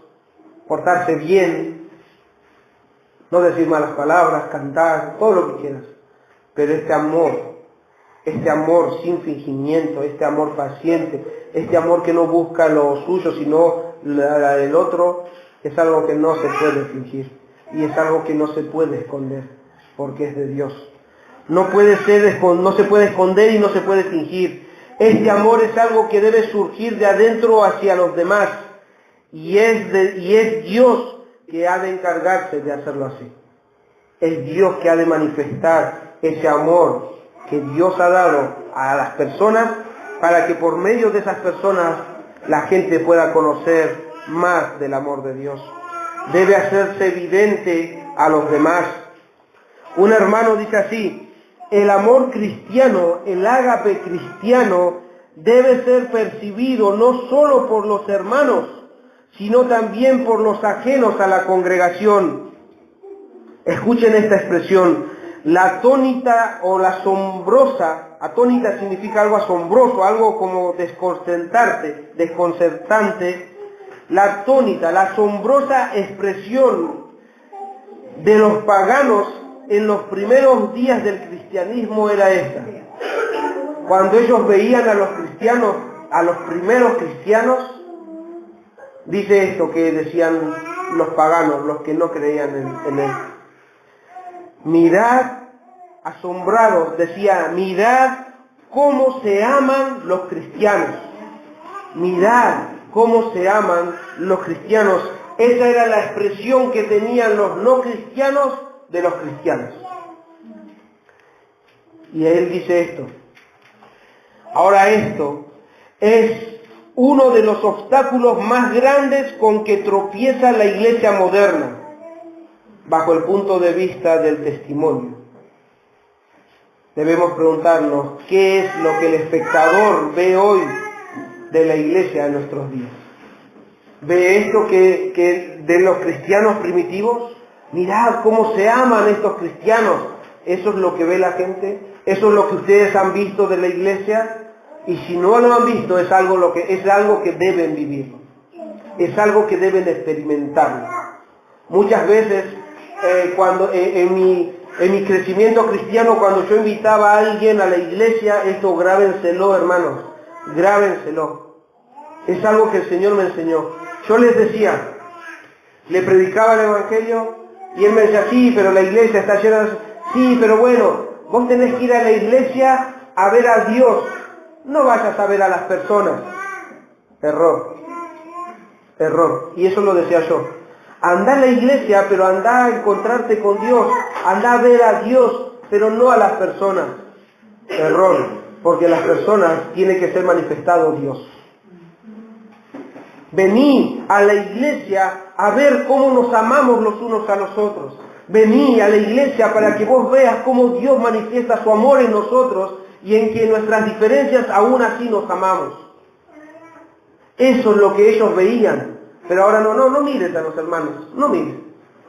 portarse bien, no decir malas palabras, cantar, todo lo que quieras. Pero este amor sin fingimiento, este amor paciente, este amor que no busca lo suyo sino la del otro, es algo que no se puede fingir y es algo que no se puede esconder, porque es de Dios. No se puede esconder y no se puede fingir. Este amor es algo que debe surgir de adentro hacia los demás, y es Dios que ha de encargarse de hacerlo así. Es Dios que ha de manifestar ese amor que Dios ha dado a las personas, para que por medio de esas personas la gente pueda conocer más del amor de Dios. Debe hacerse evidente a los demás. Un hermano dice así: el amor cristiano, el ágape cristiano, debe ser percibido no solo por los hermanos, sino también por los ajenos a la congregación. Escuchen esta expresión, la atónita o la asombrosa, atónita significa algo asombroso, algo como desconcertante, la atónita, la asombrosa expresión de los paganos en los primeros días del cristianismo era esta. Cuando ellos veían a los cristianos, a los primeros cristianos, dice esto que decían los paganos, los que no creían en él. Mirad, asombrados, decía, mirad cómo se aman los cristianos. Mirad cómo se aman los cristianos. Esa era la expresión que tenían los no cristianos de los cristianos. Y él dice esto. Ahora esto es uno de los obstáculos más grandes con que tropieza la iglesia moderna, bajo el punto de vista del testimonio. Debemos preguntarnos, ¿qué es lo que el espectador ve hoy de la iglesia en nuestros días? ¿Ve esto que de los cristianos primitivos? Mirad cómo se aman estos cristianos. ¿Eso es lo que ve la gente? ¿Eso es lo que ustedes han visto de la iglesia? Y si no lo han visto, es algo que deben vivir. Es algo que deben experimentar. Muchas veces, cuando en mi crecimiento cristiano, cuando yo invitaba a alguien a la iglesia, esto grábenselo, hermanos, grábenselo. Es algo que el Señor me enseñó. Yo les decía, le predicaba el Evangelio y él me decía, sí, pero la iglesia está llena de... Sí, pero bueno, vos tenés que ir a la iglesia a ver a Dios. No vayas a ver a las personas. Error. Y eso lo decía yo. Anda a la iglesia, pero anda a encontrarte con Dios. Anda a ver a Dios, pero no a las personas. Error. Porque las personas tienen que ser manifestado Dios. Vení a la iglesia a ver cómo nos amamos los unos a los otros. Vení a la iglesia para que vos veas cómo Dios manifiesta su amor en nosotros y en que nuestras diferencias aún así nos amamos. Eso es lo que ellos veían. Pero ahora no mires a los hermanos, no mires.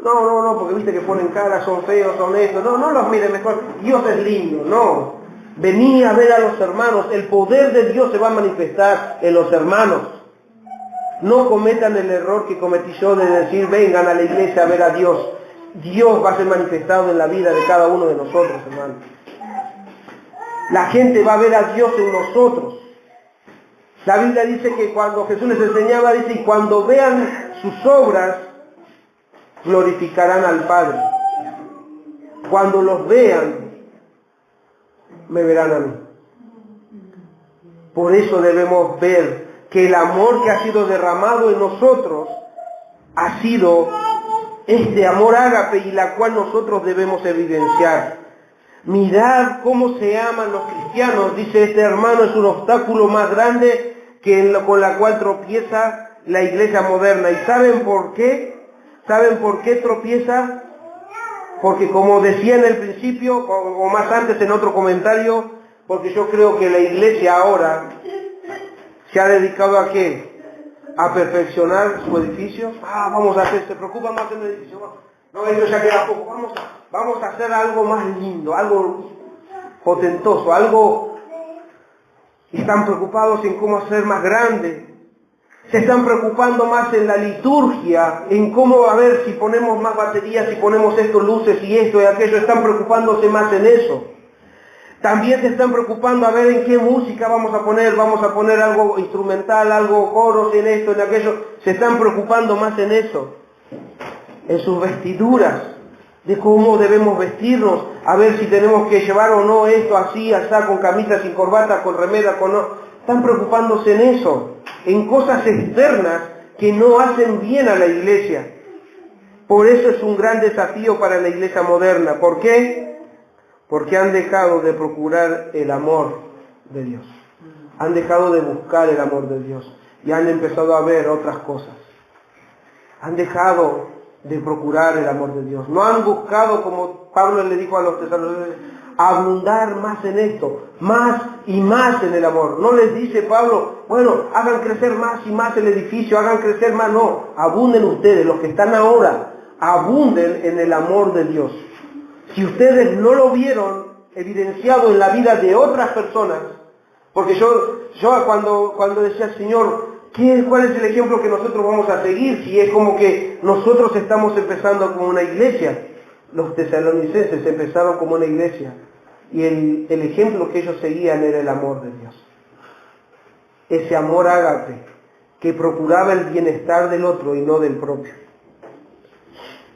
No, porque viste que ponen cara, son feos, son esto. No los mires mejor. Dios es lindo, no. Vení a ver a los hermanos. El poder de Dios se va a manifestar en los hermanos. No cometan el error que cometí yo de decir, vengan a la iglesia a ver a Dios. Dios va a ser manifestado en la vida de cada uno de nosotros, hermanos. La gente va a ver a Dios en nosotros. La Biblia dice que cuando Jesús les enseñaba, dice, y cuando vean sus obras, glorificarán al Padre. Cuando los vean, me verán a mí. Por eso debemos ver que el amor que ha sido derramado en nosotros ha sido este amor ágape y la cual nosotros debemos evidenciar. Mirad cómo se aman los cristianos, dice este hermano, es un obstáculo más grande con la cual tropieza la iglesia moderna. ¿Y saben por qué? ¿Saben por qué tropieza? Porque como decía en el principio, o más antes en otro comentario, porque yo creo que la iglesia ahora se ha dedicado a ¿qué? A perfeccionar su edificio. Vamos a hacer, se preocupan más en el edificio. No, eso ya queda poco. Vamos a hacer algo más lindo, algo potentoso, algo... Están preocupados en cómo hacer más grande. Se están preocupando más en la liturgia, en cómo, a ver, si ponemos más baterías, si ponemos estos luces y esto y aquello. Están preocupándose más en eso. También se están preocupando a ver en qué música vamos a poner algo instrumental, algo coros, en esto, en aquello. Se están preocupando más en eso. En sus vestiduras, de cómo debemos vestirnos, a ver si tenemos que llevar o no esto así, así, con camisa, sin corbata, con remera, con no. Están preocupándose en eso, en cosas externas que no hacen bien a la iglesia. Por eso es un gran desafío para la iglesia moderna. ¿Por qué? Porque han dejado de procurar el amor de Dios. Han dejado de buscar el amor de Dios y han empezado a ver otras cosas. Han dejado de procurar el amor de Dios. No han buscado, como Pablo le dijo a los tesalonicenses, abundar más en esto, más y más en el amor. No les dice Pablo, bueno, hagan crecer más y más el edificio, hagan crecer más, no, abunden ustedes, los que están ahora, abunden en el amor de Dios. Si ustedes no lo vieron evidenciado en la vida de otras personas, porque yo cuando decía, Señor, ¿cuál es el ejemplo que nosotros vamos a seguir? Si es como que nosotros estamos empezando como una iglesia. Los tesalonicenses empezaron como una iglesia. Y el ejemplo que ellos seguían era el amor de Dios. Ese amor ágape, que procuraba el bienestar del otro y no del propio.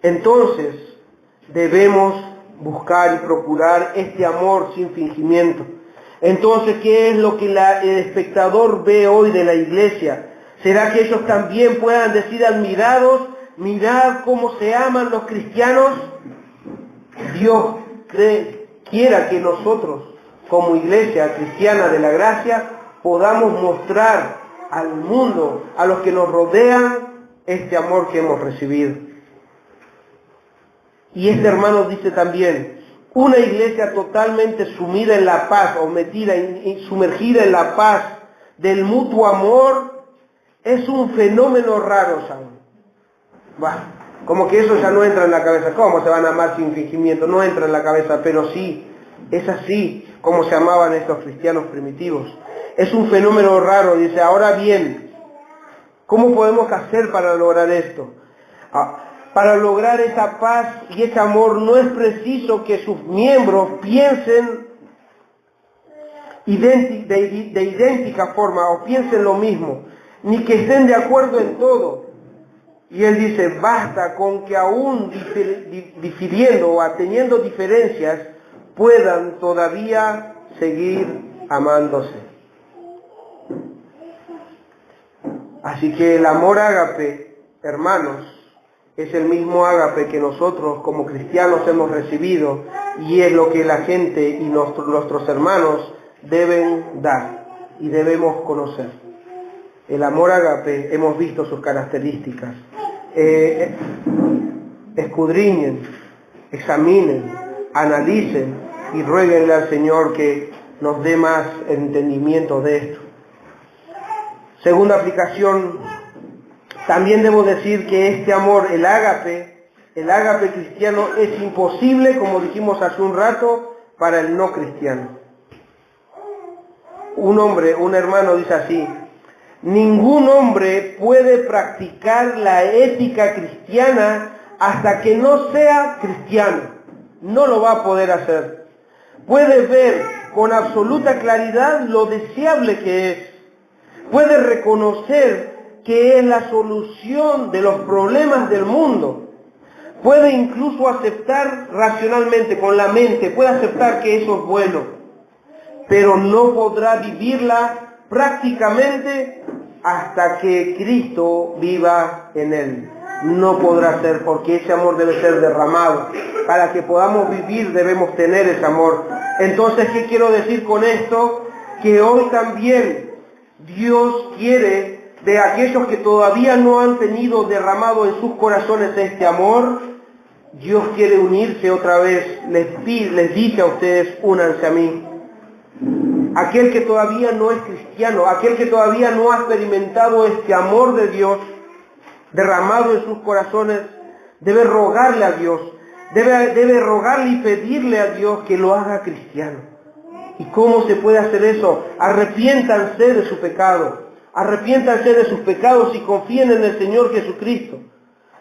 Entonces, debemos buscar y procurar este amor sin fingimiento. Entonces, ¿qué es lo que el espectador ve hoy de la iglesia? ¿Será que ellos también puedan decir admirados, mirad cómo se aman los cristianos? Dios quiera que nosotros, como iglesia cristiana de la gracia, podamos mostrar al mundo, a los que nos rodean, este amor que hemos recibido. Y este hermano dice también, una iglesia totalmente sumida en la paz, o sumergida en la paz del mutuo amor, es un fenómeno raro, ¿saben? Como que eso ya no entra en la cabeza. ¿Cómo se van a amar sin fingimiento? No entra en la cabeza, pero sí, es así como se amaban estos cristianos primitivos. Es un fenómeno raro, dice. Ahora bien, ¿cómo podemos hacer para lograr esto? Para lograr esa paz y ese amor no es preciso que sus miembros piensen de idéntica forma o piensen lo mismo, ni que estén de acuerdo en todo. Y él dice, basta con que aún difiriendo o teniendo diferencias, puedan todavía seguir amándose. Así que el amor ágape, hermanos, es el mismo ágape que nosotros como cristianos hemos recibido y es lo que la gente y nuestros hermanos deben dar y debemos conocer. El amor ágape, hemos visto sus características. Escudriñen, examinen, analicen y ruéguenle al Señor que nos dé más entendimiento de esto. Segunda aplicación, también debo decir que este amor, el ágape cristiano, es imposible, como dijimos hace un rato, para el no cristiano. Un hermano dice así, ningún hombre puede practicar la ética cristiana hasta que no sea cristiano. No lo va a poder hacer. Puede ver con absoluta claridad lo deseable que es. Puede reconocer que es la solución de los problemas del mundo. Puede incluso aceptar racionalmente, con la mente, puede aceptar que eso es bueno, pero no podrá vivirla prácticamente hasta que Cristo viva en él. No podrá ser, porque ese amor debe ser derramado. Para que podamos vivir debemos tener ese amor. Entonces, ¿qué quiero decir con esto? Que hoy también Dios quiere de aquellos que todavía no han tenido derramado en sus corazones este amor, Dios quiere unirse otra vez. Les dice a ustedes, únanse a mí. Aquel que todavía no es cristiano, aquel que todavía no ha experimentado este amor de Dios derramado en sus corazones, debe rogarle a Dios, debe rogarle y pedirle a Dios que lo haga cristiano. ¿Y cómo se puede hacer eso? Arrepiéntanse de su pecado, arrepiéntanse de sus pecados y confíen en el Señor Jesucristo.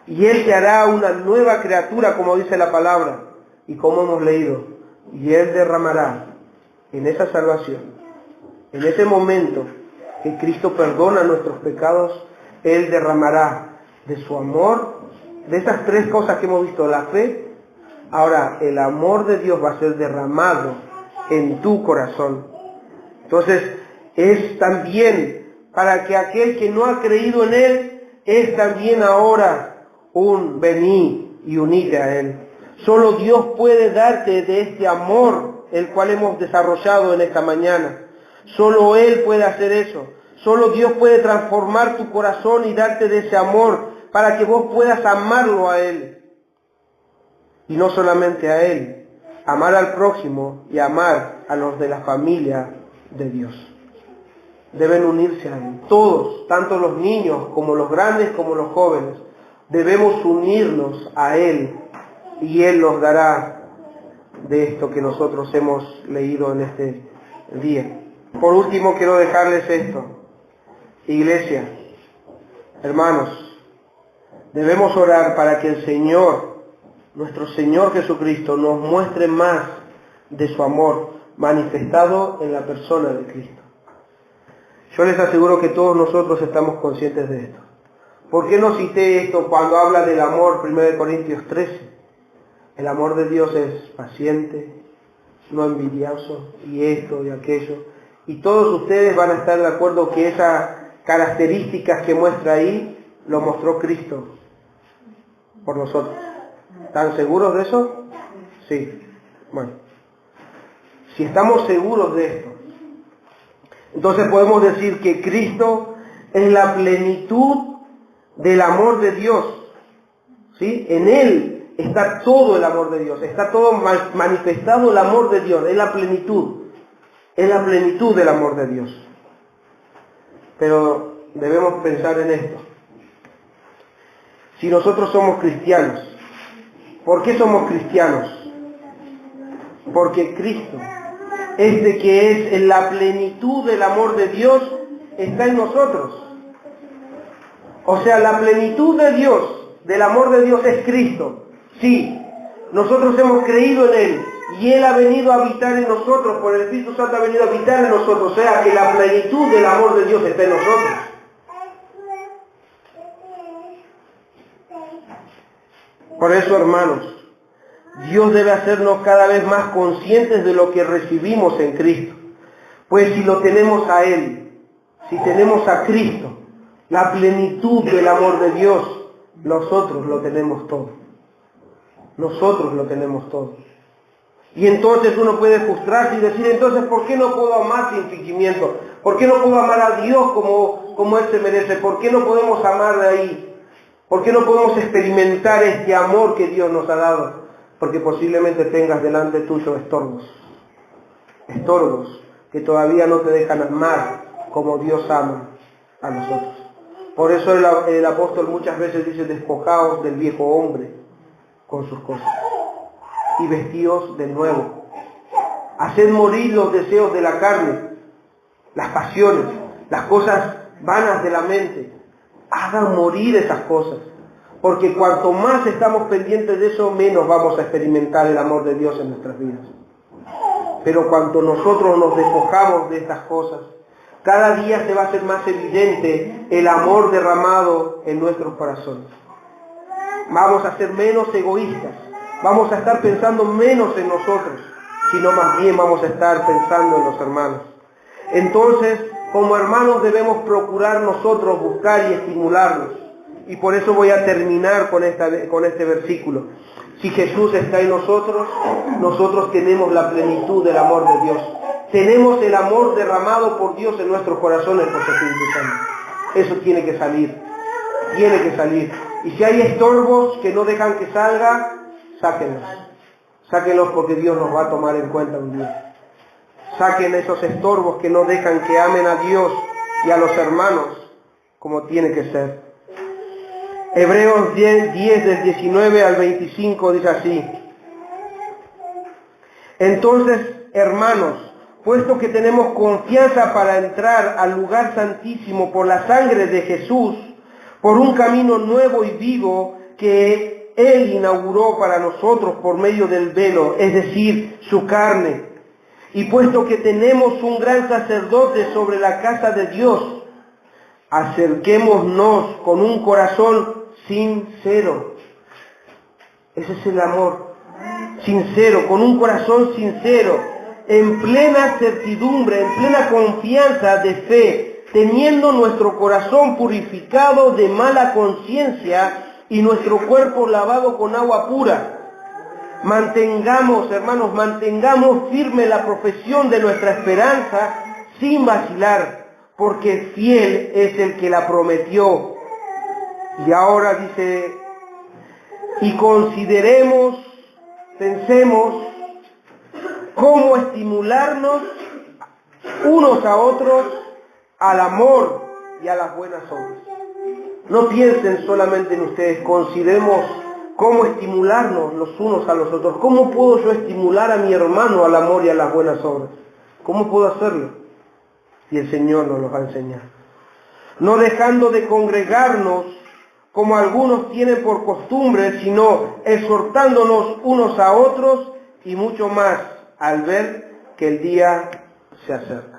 Y Él te hará una nueva criatura, como dice la palabra, y como hemos leído, y Él derramará en esa salvación, en ese momento que Cristo perdona nuestros pecados, Él derramará de su amor, de esas tres cosas que hemos visto, la fe. Ahora, el amor de Dios va a ser derramado en tu corazón. Entonces, es también para que aquel que no ha creído en Él, es también ahora un vení y unite a Él. Solo Dios puede darte de este amor, el cual hemos desarrollado en esta mañana. Solo Él puede hacer eso. Solo Dios puede transformar tu corazón y darte de ese amor para que vos puedas amarlo a Él. Y no solamente a Él, amar al prójimo y amar a los de la familia de Dios. Deben unirse a Él. Todos, tanto los niños como los grandes como los jóvenes, debemos unirnos a Él y Él nos dará de esto que nosotros hemos leído en este día. Por último, quiero dejarles esto. Iglesia, hermanos, debemos orar para que el Señor, nuestro Señor Jesucristo, nos muestre más de su amor manifestado en la persona de Cristo. Yo les aseguro que todos nosotros estamos conscientes de esto. ¿Por qué no cité esto cuando habla del amor, 1 Corintios 13? El amor de Dios es paciente, no envidioso, y esto y aquello. Y todos ustedes van a estar de acuerdo que esas características que muestra ahí, lo mostró Cristo por nosotros. ¿Están seguros de eso? Sí. Bueno, si estamos seguros de esto, entonces podemos decir que Cristo es la plenitud del amor de Dios. ¿Sí? En Él está todo el amor de Dios, está todo manifestado el amor de Dios, es la plenitud del amor de Dios. Pero debemos pensar en esto. Si nosotros somos cristianos, ¿por qué somos cristianos? Porque Cristo, este que es en la plenitud del amor de Dios, está en nosotros. O sea, la plenitud de Dios, del amor de Dios es Cristo. Sí, nosotros hemos creído en Él y Él ha venido a habitar en nosotros, por el Espíritu Santo ha venido a habitar en nosotros. O sea, que la plenitud del amor de Dios está en nosotros. Por eso, hermanos, Dios debe hacernos cada vez más conscientes de lo que recibimos en Cristo. Pues si lo tenemos a Él, si tenemos a Cristo, la plenitud del amor de Dios, nosotros lo tenemos todo. Nosotros lo tenemos todo. Y entonces uno puede frustrarse y decir, entonces, ¿por qué no puedo amar sin fingimiento? ¿Por qué no puedo amar a Dios como Él se merece? ¿Por qué no podemos amar de ahí? ¿Por qué no podemos experimentar este amor que Dios nos ha dado? Porque posiblemente tengas delante tuyo estorbos que todavía no te dejan amar como Dios ama a nosotros. Por eso el apóstol muchas veces dice, despojaos del viejo hombre con sus cosas y vestíos de nuevo. Haced morir los deseos de la carne, las pasiones, las cosas vanas de la mente. Hagan morir esas cosas. Porque cuanto más estamos pendientes de eso, menos vamos a experimentar el amor de Dios en nuestras vidas. Pero cuanto nosotros nos despojamos de estas cosas, cada día se va a hacer más evidente el amor derramado en nuestros corazones. Vamos a ser menos egoístas, vamos a estar pensando menos en nosotros, sino más bien vamos a estar pensando en los hermanos. Entonces, como hermanos debemos procurar nosotros buscar y estimularnos. Y por eso voy a terminar con este versículo. Si Jesús está en nosotros, nosotros tenemos la plenitud del amor de Dios. Tenemos el amor derramado por Dios en nuestros corazones por su Espíritu Santo. Eso tiene que salir. Tiene que salir. Y si hay estorbos que no dejan que salga, sáquenlos. Sáquenlos porque Dios los va a tomar en cuenta un día. Saquen esos estorbos que no dejan que amen a Dios y a los hermanos como tiene que ser. Hebreos 10 del 19 al 25 dice así. Entonces, hermanos, puesto que tenemos confianza para entrar al lugar santísimo por la sangre de Jesús, por un camino nuevo y vivo que Él inauguró para nosotros por medio del velo, es decir, su carne, y puesto que tenemos un gran sacerdote sobre la casa de Dios, acerquémonos con un corazón sincero. Ese es el amor. Sincero, con un corazón sincero, en plena certidumbre, en plena confianza de fe, teniendo nuestro corazón purificado de mala conciencia y nuestro cuerpo lavado con agua pura. Mantengamos, hermanos, mantengamos firme la profesión de nuestra esperanza sin vacilar, porque fiel es el que la prometió. Y ahora dice, y consideremos, pensemos cómo estimularnos unos a otros al amor y a las buenas obras. No piensen solamente en ustedes, consideremos cómo estimularnos los unos a los otros. ¿Cómo puedo yo estimular a mi hermano al amor y a las buenas obras? ¿Cómo puedo hacerlo? Y el Señor nos lo va a enseñar. No dejando de congregarnos como algunos tienen por costumbre, sino exhortándonos unos a otros y mucho más al ver que el día se acerca.